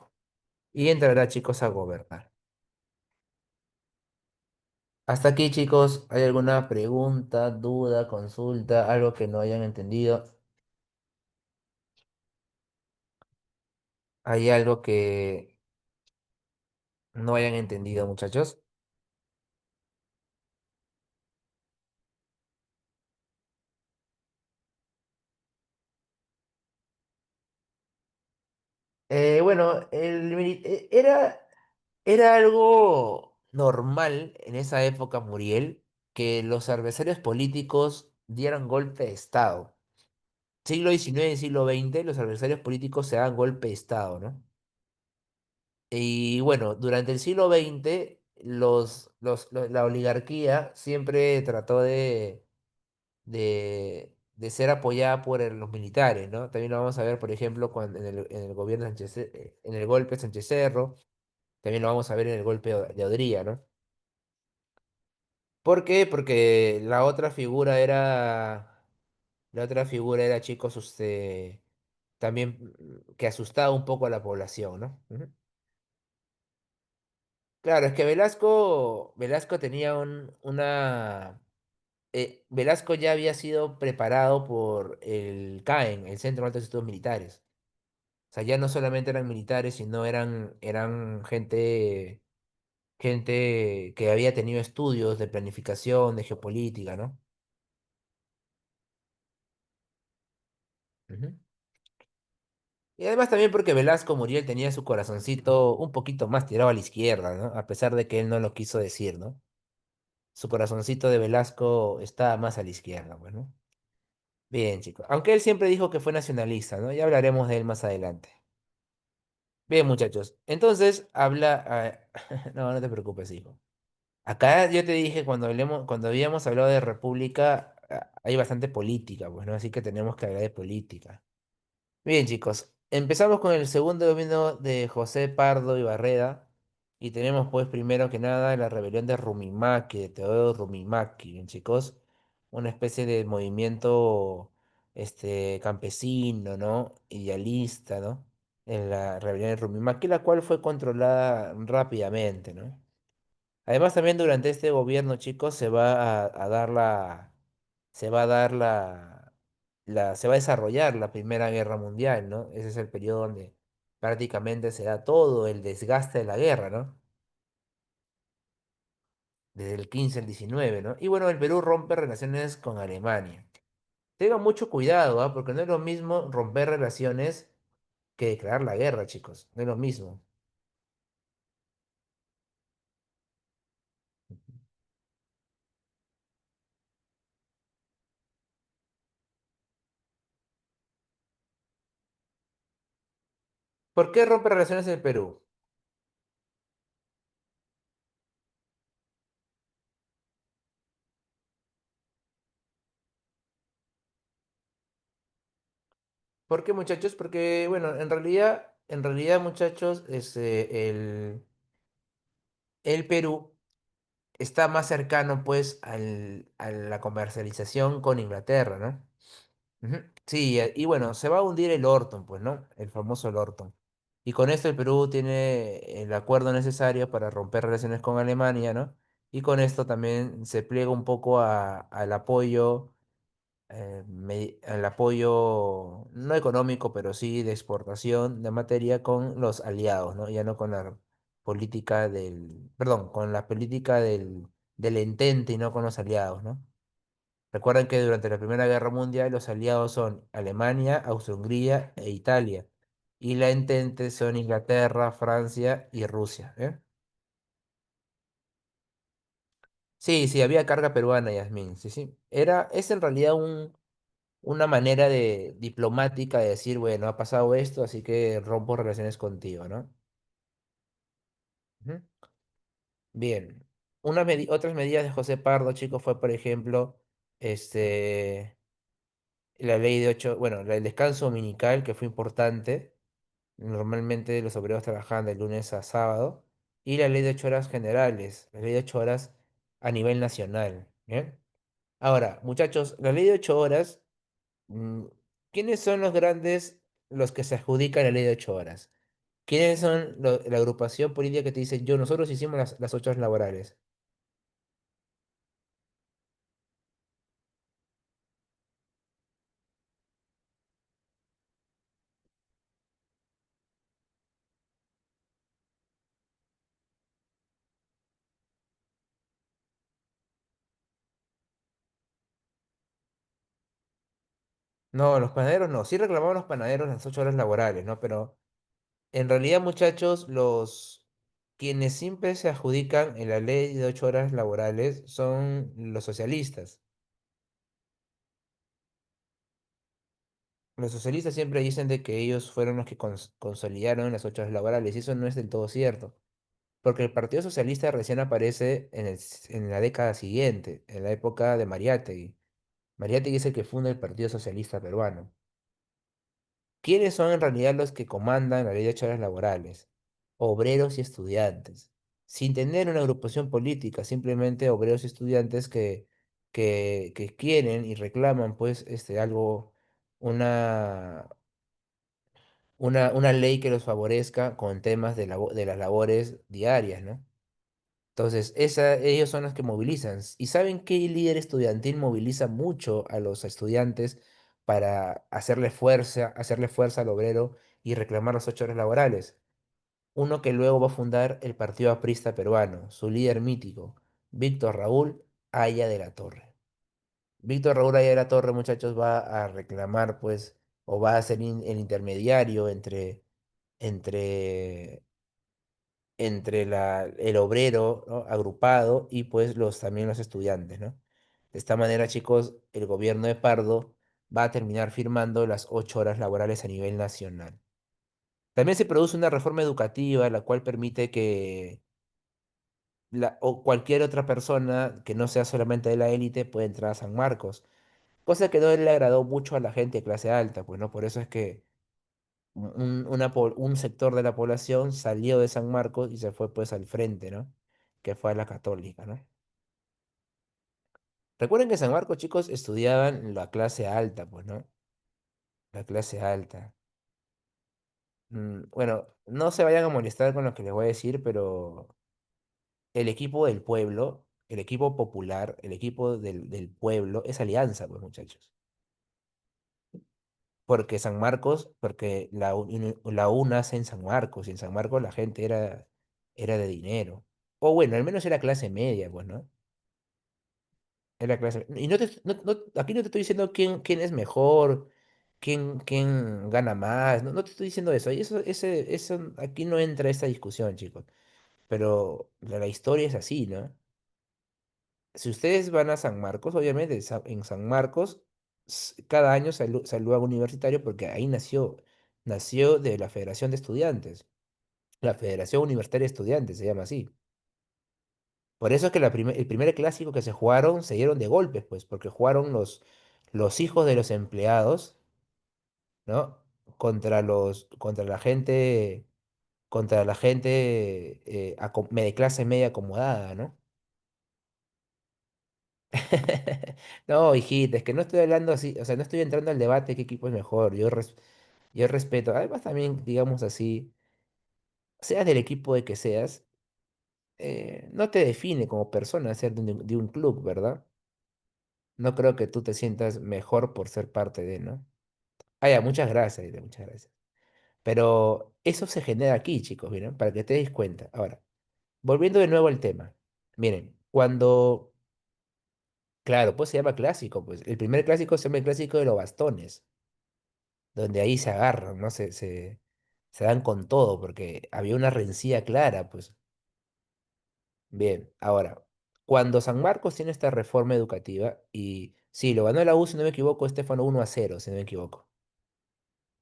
Speaker 1: Y entrará, chicos, a gobernar. Hasta aquí, chicos, ¿hay alguna pregunta, duda, consulta, algo que no hayan entendido? ¿Hay algo que no hayan entendido, muchachos? Bueno, era algo normal en esa época, Muriel, que los adversarios políticos dieran golpe de Estado. Siglo XIX y siglo XX, los adversarios políticos se dan golpe de Estado, ¿no? Y bueno, durante el siglo XX, la oligarquía siempre trató de ser apoyada por los militares, ¿no? También lo vamos a ver, por ejemplo, en el gobierno en el golpe de Sánchez Cerro, también lo vamos a ver en el golpe de Odría, ¿no? ¿Por qué? Porque la otra figura era, chicos, usted, también que asustaba un poco a la población, ¿no? Ujú. Claro, es que Velasco tenía Velasco ya había sido preparado por el CAEN, el Centro de Altos Estudios Militares. O sea, ya no solamente eran militares, sino eran gente que había tenido estudios de planificación, de geopolítica, ¿no? Ujú. Y además también porque Velasco Muriel tenía su corazoncito un poquito más tirado a la izquierda, ¿no? A pesar de que él no lo quiso decir, ¿no? Su corazoncito de Velasco estaba más a la izquierda, bueno. Bien, chicos. Aunque él siempre dijo que fue nacionalista, ¿no? Ya hablaremos de él más adelante. Bien, muchachos. Entonces, no, no te preocupes, hijo. Acá yo te dije, cuando habíamos hablado de república, hay bastante política, pues, ¿no? Así que tenemos que hablar de política. Bien, chicos, empezamos con el segundo gobierno de José Pardo y Barreda y tenemos pues primero que nada la rebelión de Rumimaki, de Teodoro Rumimaki, bien, chicos, una especie de movimiento campesino, ¿no? Idealista, ¿no? En la rebelión de Rumimaki, la cual fue controlada rápidamente, ¿no? Además, también durante este gobierno, chicos, se va a dar se va a desarrollar la Primera Guerra Mundial, ¿no? Ese es el periodo donde prácticamente se da todo el desgaste de la guerra, ¿no? Desde el 15 al 19, ¿no? Y bueno, el Perú rompe relaciones con Alemania. Tengan mucho cuidado, ¿ah? Porque no es lo mismo romper relaciones que declarar la guerra, chicos. No es lo mismo. ¿Por qué rompe relaciones el Perú? ¿Por qué, muchachos? Porque, bueno, en realidad, muchachos, el Perú está más cercano, pues, a la comercialización con Inglaterra, ¿no? Ujú. Sí, y bueno, se va a hundir el Orton, pues, ¿no? El famoso Orton. Y con esto el Perú tiene el acuerdo necesario para romper relaciones con Alemania, ¿no? Y con esto también se pliega un poco al apoyo no económico, pero sí de exportación de materia con los aliados, ¿no? Ya no con la perdón, con la política del entente y no con los aliados, ¿no? Recuerden que durante la Primera Guerra Mundial los aliados son Alemania, Austria-Hungría e Italia. Y la entente son Inglaterra, Francia y Rusia, ¿eh? Sí, sí, había carga peruana, Yasmín, sí, sí. Es en realidad una manera diplomática de decir, bueno, ha pasado esto, así que rompo relaciones contigo, ¿no? Ujú. Bien. Otras medidas de José Pardo, chicos, fue, por ejemplo, este, la ley de el descanso dominical, que fue importante, Normalmente los obreros trabajaban de lunes a sábado. Y la ley de 8 horas generales, la ley de 8 horas a nivel nacional. ¿Bien? Ahora, muchachos, la ley de 8 horas, mm, ¿quiénes son los grandes, los que se adjudican la ley de 8 horas? ¿Quiénes son la agrupación política que te dice, nosotros hicimos las 8 horas laborales? No, los panaderos no. Sí reclamaban los panaderos las 8 horas laborales, ¿no? Pero en realidad, muchachos, quienes siempre se adjudican en la ley de 8 horas laborales son los socialistas. Los socialistas siempre dicen de que ellos fueron los que consolidaron las 8 horas laborales, y eso no es del todo cierto, porque el Partido Socialista recién aparece en la década siguiente, en la época de Mariátegui. Mariátegui es el que funda el Partido Socialista Peruano. ¿Quiénes son en realidad los que comandan la ley de 8 horas laborales? Obreros y estudiantes, sin tener una agrupación política, simplemente obreros y estudiantes que quieren y reclaman pues algo, una, una ley que los favorezca con temas de las labores diarias, ¿no? Entonces, ellos son los que movilizan. ¿Y saben qué líder estudiantil moviliza mucho a los estudiantes para hacerle fuerza al obrero y reclamar las 8 horas laborales? Uno que luego va a fundar el Partido Aprista Peruano, su líder mítico, Víctor Raúl Haya de la Torre. Víctor Raúl Haya de la Torre, muchachos, va a reclamar, pues, o va a ser el intermediario entre el obrero, ¿no? Agrupado y pues también los estudiantes, ¿no? De esta manera, chicos, el gobierno de Pardo va a terminar firmando las 8 horas laborales a nivel nacional. También se produce una reforma educativa, la cual permite que o cualquier otra persona que no sea solamente de la élite pueda entrar a San Marcos, cosa que no le agradó mucho a la gente de clase alta, pues, ¿no? Por eso es que un sector de la población salió de San Marcos y se fue pues al frente, ¿no? Que fue a la católica, ¿no? Recuerden que en San Marcos, chicos, estudiaban la clase alta, pues, ¿no? La clase alta. Bueno, no se vayan a molestar con lo que les voy a decir, pero el equipo del pueblo, el equipo popular, el equipo del pueblo es Alianza, pues, muchachos. Porque San Marcos, porque la U nace en San Marcos, y en San Marcos la gente era de dinero. O bueno, al menos era clase media, pues, ¿no? Era clase. Y aquí no te estoy diciendo quién es mejor, quién gana más. No, no te estoy diciendo eso. Y eso, aquí no entra esta discusión, chicos. Pero la historia es así, ¿no? Si ustedes van a San Marcos, obviamente, en San Marcos, cada año salió a universitario porque ahí nació de la Federación de Estudiantes. La Federación Universitaria de Estudiantes se llama así. Por eso es que el primer clásico que se jugaron se dieron de golpes, pues, porque jugaron los hijos de los empleados, ¿no? Contra la gente de clase media acomodada, ¿no? No, hijita, es que no estoy hablando así, o sea, no estoy entrando al debate qué equipo es mejor. Yo respeto. Además, también, digamos así, seas del equipo de que seas, no te define como persona ser de un club, ¿verdad? No creo que tú te sientas mejor por ser parte de, ¿no? Ah, ya, muchas gracias, Ida, muchas gracias. Pero eso se genera aquí, chicos, miren, para que te des cuenta. Ahora, volviendo de nuevo al tema. Miren, claro, pues se llama clásico, pues el primer clásico se llama el clásico de los bastones, donde ahí se agarran, ¿no? Se dan con todo, porque había una rencilla clara, pues. Bien, ahora, cuando San Marcos tiene esta reforma educativa, y sí, lo ganó la U, si no me equivoco, Estefano 1-0, si no me equivoco.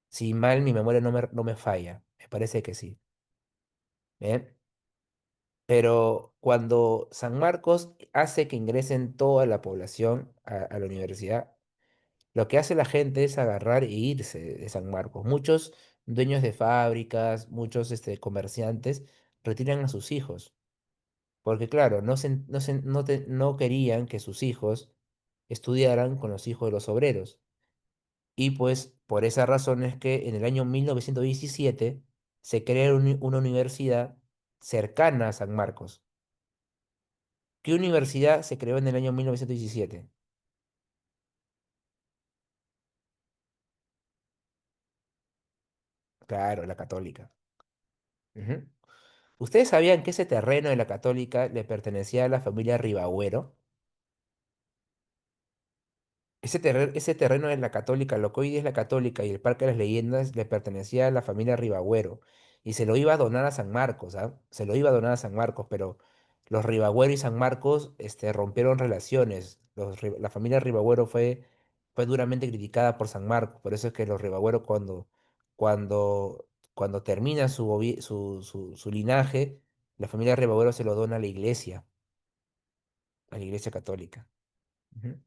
Speaker 1: Si mal mi memoria no me falla, me parece que sí. Bien, pero cuando San Marcos hace que ingresen toda la población a la universidad, lo que hace la gente es agarrar e irse de San Marcos. Muchos dueños de fábricas, muchos comerciantes retiran a sus hijos, porque claro, no querían que sus hijos estudiaran con los hijos de los obreros. Y pues por esa razón es que en el año 1917 se crea una universidad cercana a San Marcos. ¿Qué universidad se creó en el año 1917? Claro, la Católica. Ujú. ¿Ustedes sabían que ese terreno de la Católica le pertenecía a la familia Ribagüero? Ese terreno de la Católica, lo que hoy día es la Católica y el Parque de las Leyendas, le pertenecía a la familia Ribagüero y se lo iba a donar a San Marcos, ¿ah? Se lo iba a donar a San Marcos, pero los Ribagüero y San Marcos rompieron relaciones. La familia Ribagüero fue duramente criticada por San Marcos, por eso es que los Ribagüero cuando, cuando termina su linaje, la familia Ribagüero se lo dona a la iglesia católica. Ujú.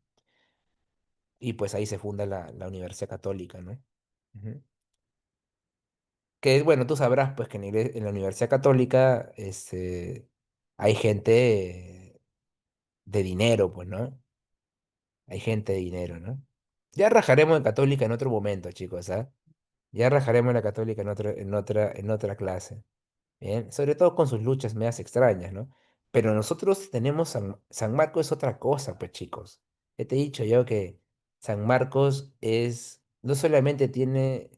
Speaker 1: Y pues ahí se funda la Universidad Católica, ¿no? Ujú. Que bueno, tú sabrás pues que en la Universidad Católica hay gente de dinero, pues, ¿no? Hay gente de dinero, ¿no? Ya rajaremos de Católica en otro momento, chicos, ¿ah? Ya rajaremos la Católica en otra clase. Bien, sobre todo con sus luchas medias extrañas, ¿no? Pero nosotros tenemos San Marcos es otra cosa, pues chicos. Ya te he dicho yo que San Marcos no solamente tiene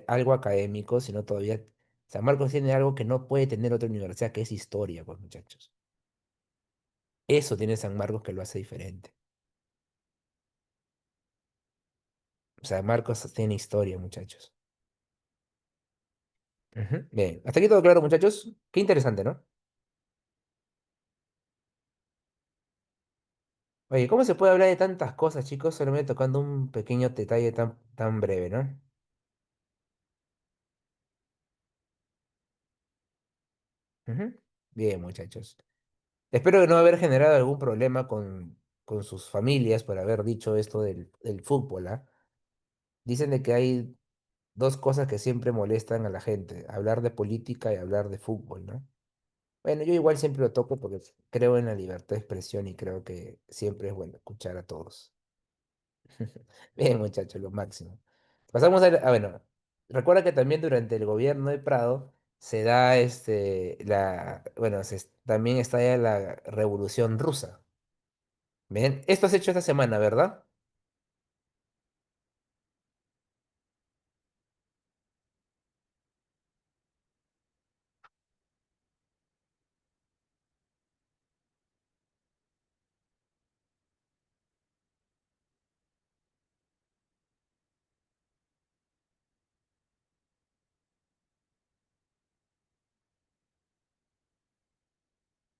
Speaker 1: algo académico, sino todavía San Marcos tiene algo que no puede tener otra universidad, que es historia, pues muchachos. Eso tiene San Marcos que lo hace diferente. San Marcos tiene historia, muchachos. Ujú. Bien, hasta aquí todo claro, muchachos. Qué interesante, ¿no? Oye, ¿cómo se puede hablar de tantas cosas, chicos? Solamente tocando un pequeño detalle tan breve, ¿no? Ujú. Bien, muchachos. Espero no haber generado algún problema con sus familias por haber dicho esto del fútbol, ¿ah? Dicen de que hay dos cosas que siempre molestan a la gente, hablar de política y hablar de fútbol, ¿no? Bueno, yo igual siempre lo toco porque creo en la libertad de expresión y creo que siempre es bueno escuchar a todos. Bien, muchachos, lo máximo. Pasamos bueno, recuerda que también durante el gobierno de Prado se da bueno, también está ya la Revolución Rusa. Bien, esto has hecho esta semana, ¿verdad?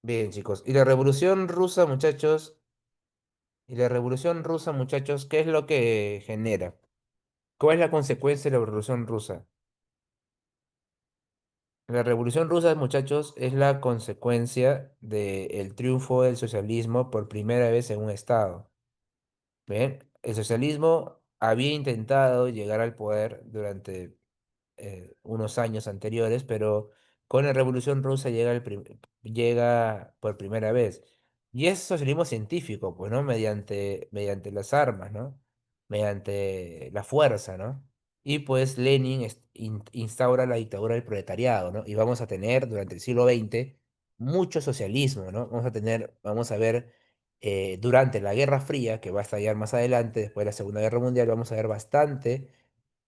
Speaker 1: Bien, chicos. Y la Revolución Rusa, muchachos, ¿qué es lo que genera? ¿Cuál es la consecuencia de la Revolución Rusa? La Revolución Rusa, muchachos, es la consecuencia del triunfo del socialismo por primera vez en un estado. Bien, el socialismo había intentado llegar al poder durante unos años anteriores, pero con la Revolución Rusa llega por primera vez. Y es socialismo científico, pues, ¿no? Mediante las armas, ¿no? Mediante la fuerza, ¿no? Y pues Lenin instaura la dictadura del proletariado, ¿no? Y vamos a tener durante el siglo XX mucho socialismo, ¿no? Vamos a ver durante la Guerra Fría, que va a estallar más adelante, después de la Segunda Guerra Mundial, vamos a ver bastante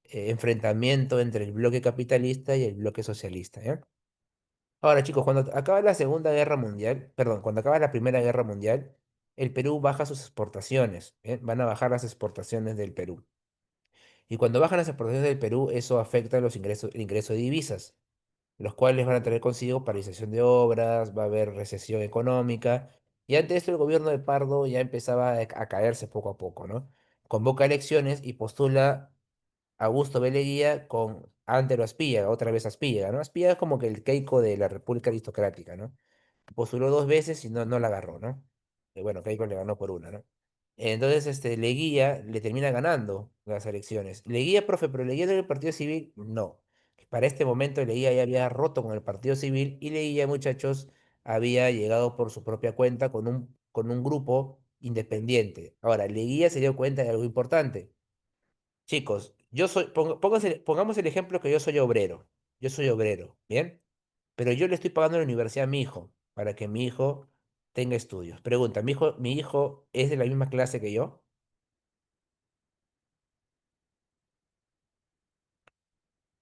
Speaker 1: enfrentamiento entre el bloque capitalista y el bloque socialista, ¿ya? Ahora, chicos, cuando acaba la Segunda Guerra Mundial, perdón, cuando acaba la Primera Guerra Mundial, el Perú baja sus exportaciones, ¿bien? Van a bajar las exportaciones del Perú. Y cuando bajan las exportaciones del Perú, eso afecta el ingreso de divisas, los cuales van a tener consigo paralización de obras, va a haber recesión económica. Y ante esto el gobierno de Pardo ya empezaba a caerse poco a poco, ¿no? Convoca elecciones y postula Augusto B. Leguía con Antero Aspíllaga, otra vez Aspíllaga, ¿no? Aspíllaga es como que el Keiko de la República Aristocrática, ¿no? Postuló dos veces y no la agarró, ¿no? Y bueno, Keiko le ganó por una, ¿no? Entonces, Leguía le termina ganando las elecciones. Leguía, profe, pero Leguía del Partido Civil, no. Para este momento Leguía ya había roto con el Partido Civil y Leguía, muchachos, había llegado por su propia cuenta con un grupo independiente. Ahora, Leguía se dio cuenta de algo importante. Chicos, pongamos el ejemplo que yo soy obrero. Yo soy obrero, ¿bien? Pero yo le estoy pagando la universidad a mi hijo para que mi hijo tenga estudios. Pregunta, mi hijo es de la misma clase que yo?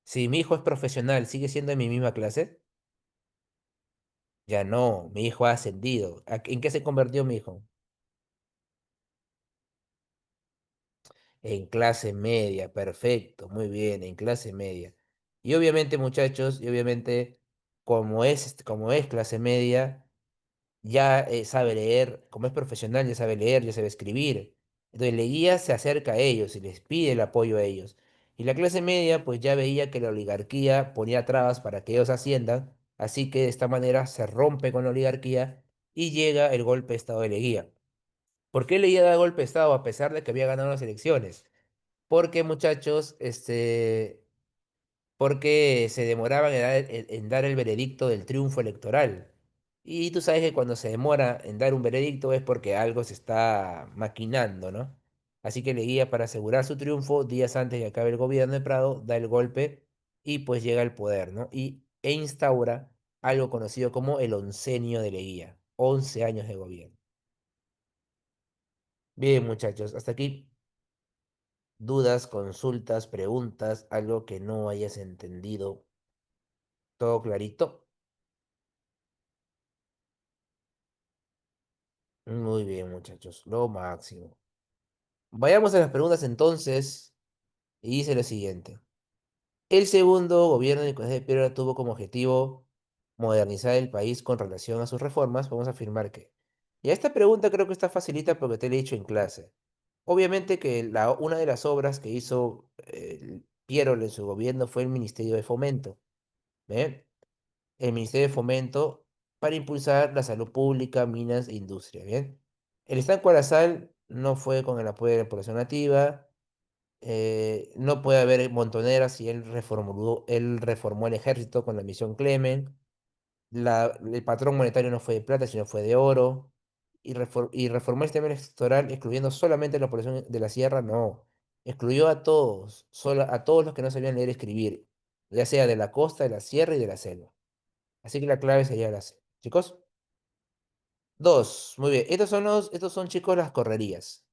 Speaker 1: Si mi hijo es profesional, ¿sigue siendo de mi misma clase? Ya no, mi hijo ha ascendido. ¿En qué se convirtió mi hijo? En clase media, perfecto, muy bien, en clase media. Y obviamente, muchachos, y obviamente, como es clase media, ya sabe leer, como es profesional, ya sabe leer, ya sabe escribir. Entonces Leguía se acerca a ellos y les pide el apoyo a ellos. Y la clase media pues ya veía que la oligarquía ponía trabas para que ellos asciendan, así que de esta manera se rompe con la oligarquía y llega el golpe de Estado de Leguía. ¿Por qué Leguía da golpe de Estado a pesar de que había ganado las elecciones? Porque muchachos, porque se demoraban en dar el veredicto del triunfo electoral. Y tú sabes que cuando se demora en dar un veredicto es porque algo se está maquinando, ¿no? Así que Leguía, para asegurar su triunfo, días antes de que acabe el gobierno de Prado, da el golpe y pues llega al poder, ¿no? E instaura algo conocido como el oncenio de Leguía, 11 años de gobierno. Bien, muchachos, hasta aquí dudas, consultas, preguntas, algo que no hayas entendido. ¿Todo clarito? Muy bien, muchachos, lo máximo. Vayamos a las preguntas entonces, y dice lo siguiente. El segundo gobierno de Nicolás de Piedra tuvo como objetivo modernizar el país con relación a sus reformas. Vamos a afirmar que. Y a esta pregunta creo que está facilita porque te la he dicho en clase. Obviamente que una de las obras que hizo Piero en su gobierno fue el Ministerio de Fomento. ¿Ve? El Ministerio de Fomento para impulsar la salud pública, minas e industria. ¿Bien? El estanco Arazal no fue con el apoyo de la población nativa, no puede haber montoneras si él reformó el ejército con la misión Clemen, el patrón monetario no fue de plata, sino fue de oro, y reformó el sistema electoral excluyendo solamente a la población de la sierra, no, excluyó a todos, a todos los que no sabían leer y escribir, ya sea de la costa, de la sierra y de la selva. Así que la clave sería la selva. Chicos, dos, muy bien, estos son chicos las correrías.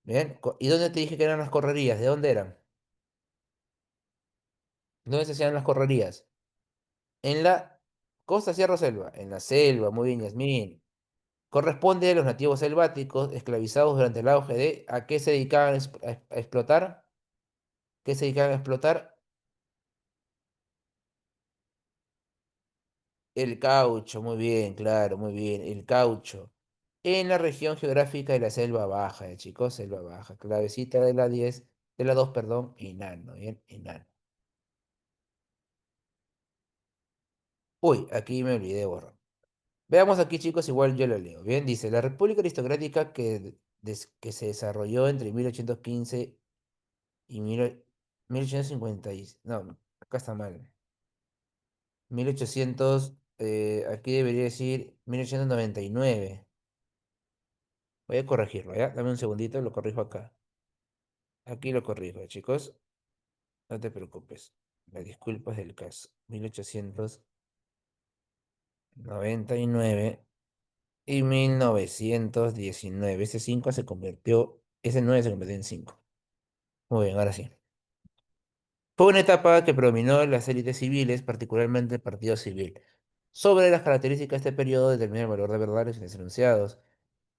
Speaker 1: Bien, ¿y dónde te dije que eran las correrías? ¿De dónde eran? ¿Dónde se hacían las correrías? En la costa, sierra o selva. En la selva, muy bien, Yasmín. Corresponde a los nativos selváticos esclavizados durante el auge de ¿a qué se dedicaban a explotar? ¿Qué se dedicaban a explotar? El caucho, muy bien, claro, muy bien, el caucho. En la región geográfica de la selva baja, chicos, selva baja. Clavecita de la 10, de la 2, perdón, enano, bien, enano. Uy, aquí me olvidé borrar. Veamos aquí, chicos, igual yo lo leo. Bien, dice, la República Aristocrática que se desarrolló entre 1815 y 1850. No, acá está mal. 1800, aquí debería decir 1899. Voy a corregirlo, ¿ya? Dame un segundito, lo corrijo acá. Aquí lo corrijo, chicos. No te preocupes. Me disculpas del caso. 1899 y 1919. Ese 9 se convirtió en 5. Muy bien, ahora sí. Fue una etapa que predominó en las élites civiles, particularmente el Partido Civil. Sobre las características de este periodo determina el valor de verdades y los enunciados.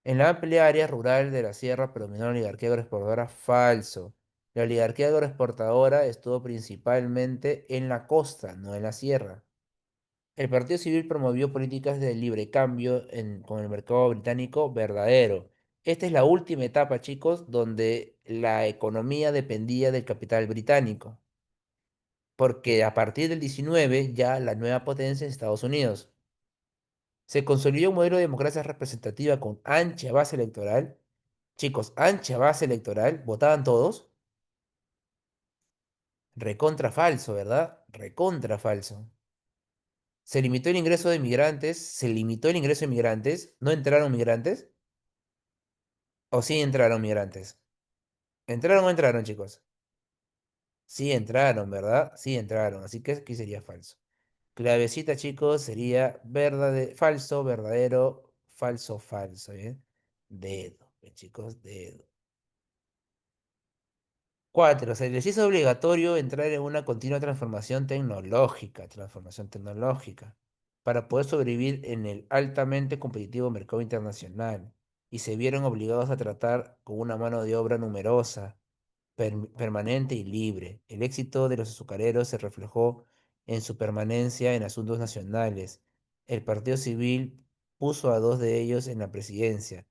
Speaker 1: En la amplia área rural de la sierra predominó la oligarquía agroexportadora falso. La oligarquía agroexportadora estuvo principalmente en la costa, no en la sierra. El Partido Civil promovió políticas de libre cambio con el mercado británico verdadero. Esta es la última etapa, chicos, donde la economía dependía del capital británico, porque a partir del 19 ya la nueva potencia es Estados Unidos. Se consolidó un modelo de democracia representativa con ancha base electoral Chicos, ancha base electoral, votaban todos. Recontra falso, ¿verdad? Recontra falso. Se limitó el ingreso de migrantes, se limitó el ingreso de migrantes, ¿no entraron migrantes? ¿O sí entraron migrantes? ¿Entraron o entraron, chicos? Sí entraron, ¿verdad? Sí entraron, así que aquí sería falso. Clavecita, chicos, sería falso, verdadero, falso, falso, ¿bien? Dedo, chicos, dedo. Cuatro, se les hizo obligatorio entrar en una continua transformación tecnológica, para poder sobrevivir en el altamente competitivo mercado internacional, y se vieron obligados a tratar con una mano de obra numerosa, permanente y libre. El éxito de los azucareros se reflejó en su permanencia en asuntos nacionales. El Partido Civil puso a dos de ellos en la presidencia,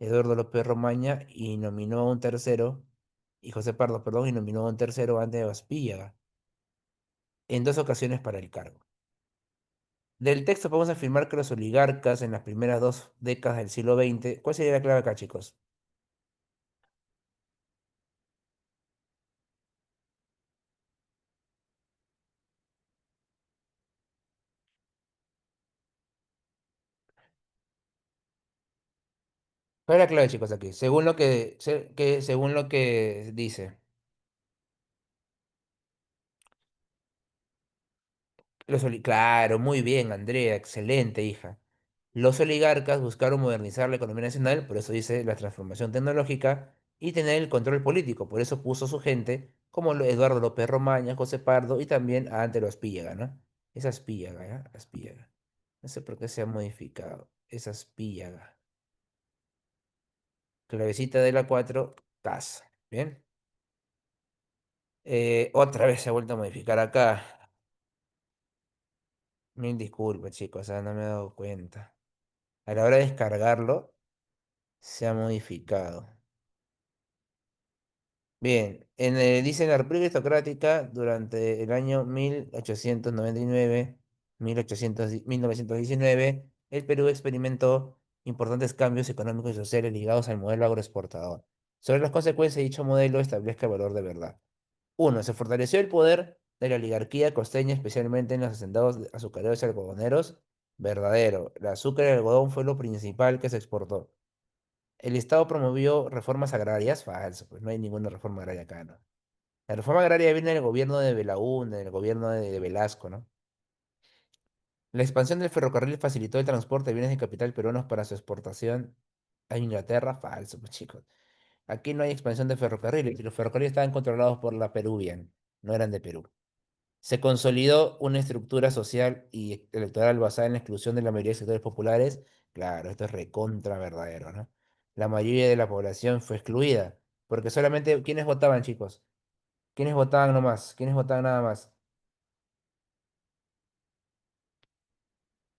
Speaker 1: Eduardo López Romaña, y nominó a un tercero, y José Pardo, perdón, y nominó a un tercero antes de Baspíllaga, en dos ocasiones para el cargo. Del texto podemos afirmar que los oligarcas en las primeras dos décadas del siglo XX, ¿cuál sería la clave acá, chicos? ¿Cuál es la clave, chicos, aquí? Según lo que dice. Claro, muy bien, Andrea, excelente, hija. Los oligarcas buscaron modernizar la economía nacional, por eso dice la transformación tecnológica, y tener el control político, por eso puso su gente, como Eduardo López Romaña, José Pardo y también a Ante los Aspíllaga, ¿no? Esa Aspíllaga, ¿ya? Aspíllaga. No sé por qué se ha modificado. Esa Aspíllaga. Clavecita de la 4, casa. Bien. Otra vez se ha vuelto a modificar acá. Mil disculpas, chicos, no me he dado cuenta. A la hora de descargarlo, se ha modificado. Bien, dice en la República Aristocrática, durante el año 1899, 1919, el Perú experimentó importantes cambios económicos y sociales ligados al modelo agroexportador. Sobre las consecuencias de dicho modelo, establezca el valor de verdad. Uno, se fortaleció el poder de la oligarquía costeña, especialmente en los hacendados azucareros y algodoneros. Verdadero, el azúcar y el algodón fue lo principal que se exportó. El Estado promovió reformas agrarias, falso, pues no hay ninguna reforma agraria acá, ¿no? La reforma agraria viene del gobierno de Belaúnde, del gobierno de Velasco, ¿no? La expansión del ferrocarril facilitó el transporte de bienes de capital peruanos para su exportación a Inglaterra, falso, pues chicos. Aquí no hay expansión de ferrocarriles, y los ferrocarriles estaban controlados por la Peruvian, no eran de Perú. Se consolidó una estructura social y electoral basada en la exclusión de la mayoría de sectores populares. Claro, esto es recontra verdadero, ¿no? La mayoría de la población fue excluida, porque solamente, ¿quiénes votaban, chicos? ¿Quiénes votaban nomás? ¿Quiénes votaban nada más?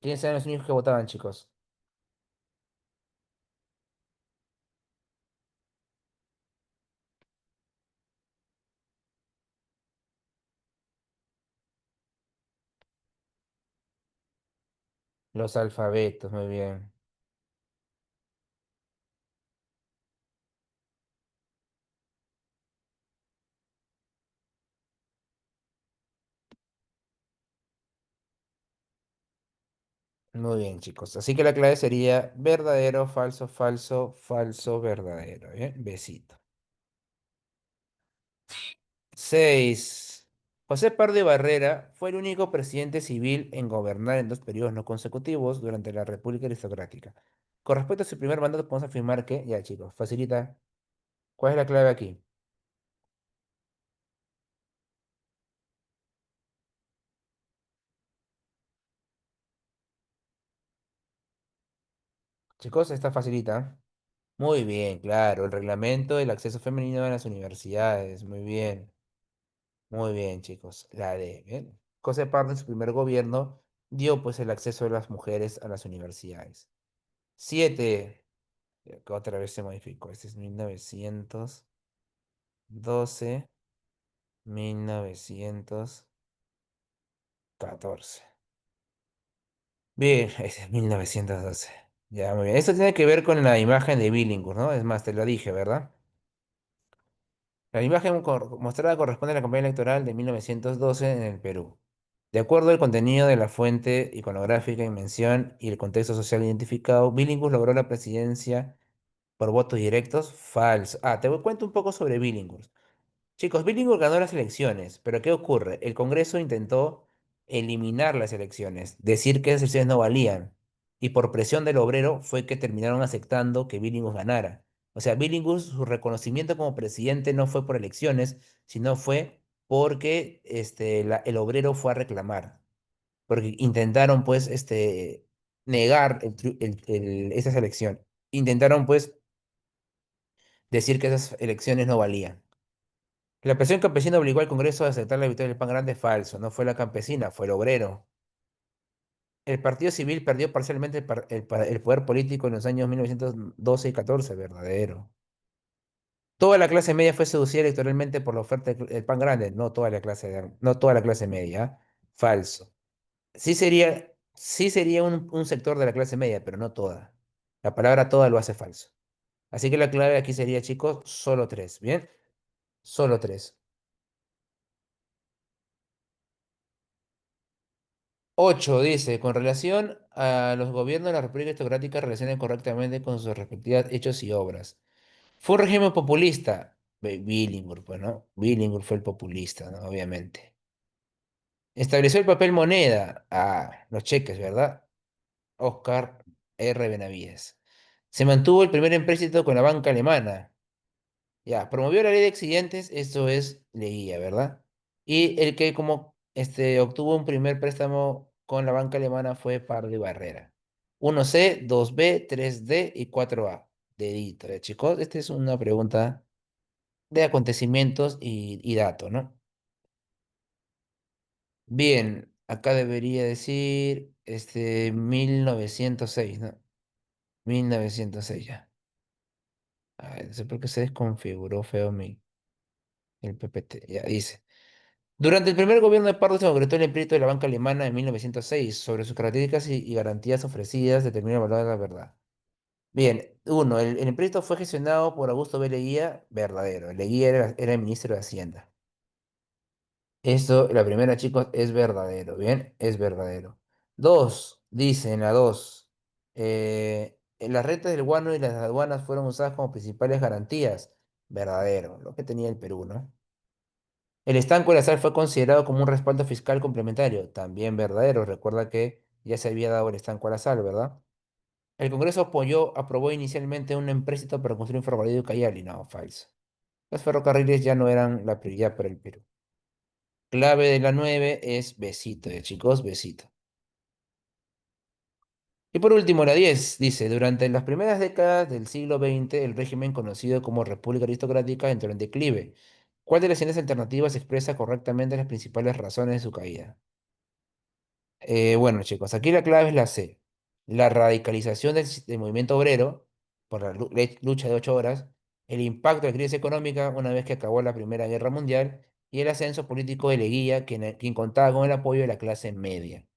Speaker 1: ¿Quiénes eran los únicos que votaban, chicos? Los alfabetos, muy bien. Muy bien, chicos. Así que la clave sería verdadero, falso, falso, falso, verdadero. ¿Bien? Besito. 6. José Pardo Barrera fue el único presidente civil en gobernar en dos periodos no consecutivos durante la República Aristocrática. Con respecto a su primer mandato, podemos afirmar que, ya chicos, facilita. ¿Cuál es la clave aquí? Chicos, esta facilita. Muy bien, claro. El reglamento del acceso femenino a las universidades. Muy bien. Muy bien, chicos. La D. Bien. José Pardo en su primer gobierno dio pues el acceso de las mujeres a las universidades. 7. Que otra vez se modificó. Este es 1912, 1914. Bien, este es 1912. Ya, muy bien. Esto tiene que ver con la imagen de Billinghurst, ¿no? Es más, te lo dije, ¿verdad? La imagen mostrada corresponde a la campaña electoral de 1912 en el Perú. De acuerdo al contenido de la fuente iconográfica en mención y el contexto social identificado, Billinghurst logró la presidencia por votos directos. Falso. Te cuento un poco sobre Billinghurst. Chicos, Billinghurst ganó las elecciones, pero ¿qué ocurre? El Congreso intentó eliminar las elecciones, decir que esas elecciones no valían, y por presión del obrero fue que terminaron aceptando que Billinghurst ganara. O sea, Billinghurst, su reconocimiento como presidente no fue por elecciones, sino fue porque el obrero fue a reclamar, porque intentaron pues negar esa elección. Intentaron pues decir que esas elecciones no valían. La presión campesina obligó al Congreso a aceptar la victoria del Pan Grande. Falso, no fue la campesina, fue el obrero. El Partido Civil perdió parcialmente el poder político en los años 1912 y 14. Verdadero. Toda la clase media fue seducida electoralmente por la oferta del Pan Grande. No toda la clase media. Falso. Sí sería un sector de la clase media, pero no toda. La palabra toda lo hace falso. Así que la clave aquí sería, chicos, solo tres. ¿Bien? Solo tres. 8 dice, con relación a los gobiernos de la República Aristocrática relacionen correctamente con sus respectivos hechos y obras. Fue un régimen populista. Billinghurst, pues, ¿no? Billinghurst fue el populista, ¿no? Obviamente. Estableció el papel moneda. Los cheques, ¿verdad? Oscar R. Benavides. Se mantuvo el primer empréstito con la banca alemana. Ya, promovió la ley de accidentes, esto es leía, ¿verdad? Y el que como obtuvo un primer préstamo con la banca alemana fue Pardo y Barrera. 1C, 2B, 3D y 4A. Dedito, chicos. Esta es una pregunta de acontecimientos y datos, ¿no? Bien, acá debería decir 1906, ¿no? 1906 ya. No sé por qué se desconfiguró feo el PPT. Ya dice. Durante el primer gobierno de Pardo se concretó el empírito de la banca alemana en 1906. Sobre sus características y garantías ofrecidas determina el valor de la verdad. Bien, uno, el empírito fue gestionado por Augusto B. Leguía, verdadero. Leguía era el ministro de Hacienda. Esto, la primera, chicos, es verdadero. Bien, es verdadero. Dos, dice en la dos, las rentas del guano y las aduanas fueron usadas como principales garantías. Verdadero, lo que tenía el Perú, ¿no? El estanco de la sal fue considerado como un respaldo fiscal complementario, también verdadero. Recuerda que ya se había dado el estanco a la sal, ¿verdad? El Congreso aprobó inicialmente un empréstito para construir un ferrocarril de Ucayali. No, falso. Los ferrocarriles ya no eran la prioridad para el Perú. Clave de la 9 es besito, chicos, besito. Y por último, la 10 dice, durante las primeras décadas del siglo XX, el régimen conocido como República Aristocrática entró en declive. ¿Cuál de las siguientes alternativas expresa correctamente las principales razones de su caída? Bueno, chicos, aquí la clave es la C. La radicalización del movimiento obrero por la lucha de 8 horas, el impacto de la crisis económica una vez que acabó la Primera Guerra Mundial y el ascenso político de Leguía, quien contaba con el apoyo de la clase media.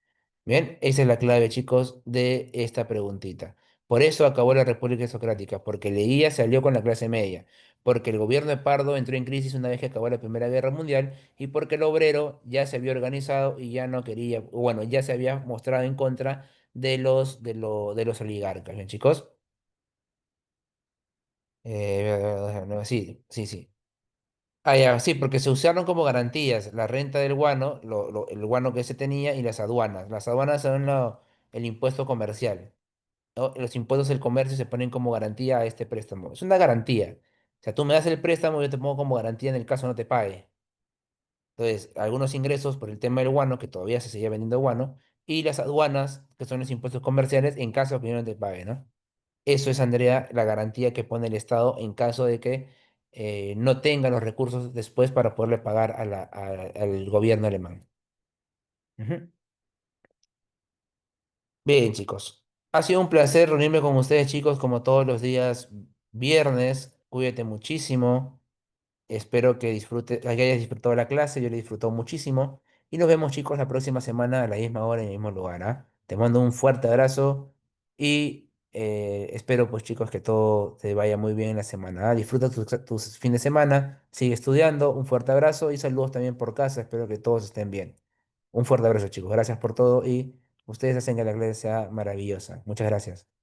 Speaker 1: Bien, esa es la clave, chicos, de esta preguntita. Por eso acabó la República Socrática, porque Leguía se alió con la clase media, porque el gobierno de Pardo entró en crisis una vez que acabó la Primera Guerra Mundial y porque el obrero ya se había organizado y ya no quería, bueno, ya se había mostrado en contra de los oligarcas. Bien, chicos. No, sí, sí, sí. Ya, sí, porque se usaron como garantías la renta del guano, el guano que se tenía y las aduanas. Las aduanas son el impuesto comercial, ¿no? Los impuestos del comercio se ponen como garantía a este préstamo. Es una garantía. O sea, tú me das el préstamo, yo te pongo como garantía en el caso no te pague. Entonces, algunos ingresos por el tema del guano, que todavía se seguía vendiendo guano, y las aduanas, que son los impuestos comerciales, en caso de que yo no te pague, ¿no? Eso es, Andrea, la garantía que pone el Estado en caso de que no tenga los recursos después para poderle pagar al gobierno alemán. Ujú. Bien, chicos. Ha sido un placer reunirme con ustedes, chicos, como todos los días viernes. Cuídate muchísimo. Espero que hayas disfrutado la clase. Yo le disfrutó muchísimo. Y nos vemos, chicos, la próxima semana a la misma hora en el mismo lugar, ¿ah? Te mando un fuerte abrazo y Espero pues chicos que todo te vaya muy bien en la semana. Disfruta tus fines de semana, sigue estudiando, un fuerte abrazo y saludos también por casa. Espero que todos estén bien. Un fuerte abrazo chicos, gracias por todo y ustedes hacen que la clase sea maravillosa. Muchas gracias.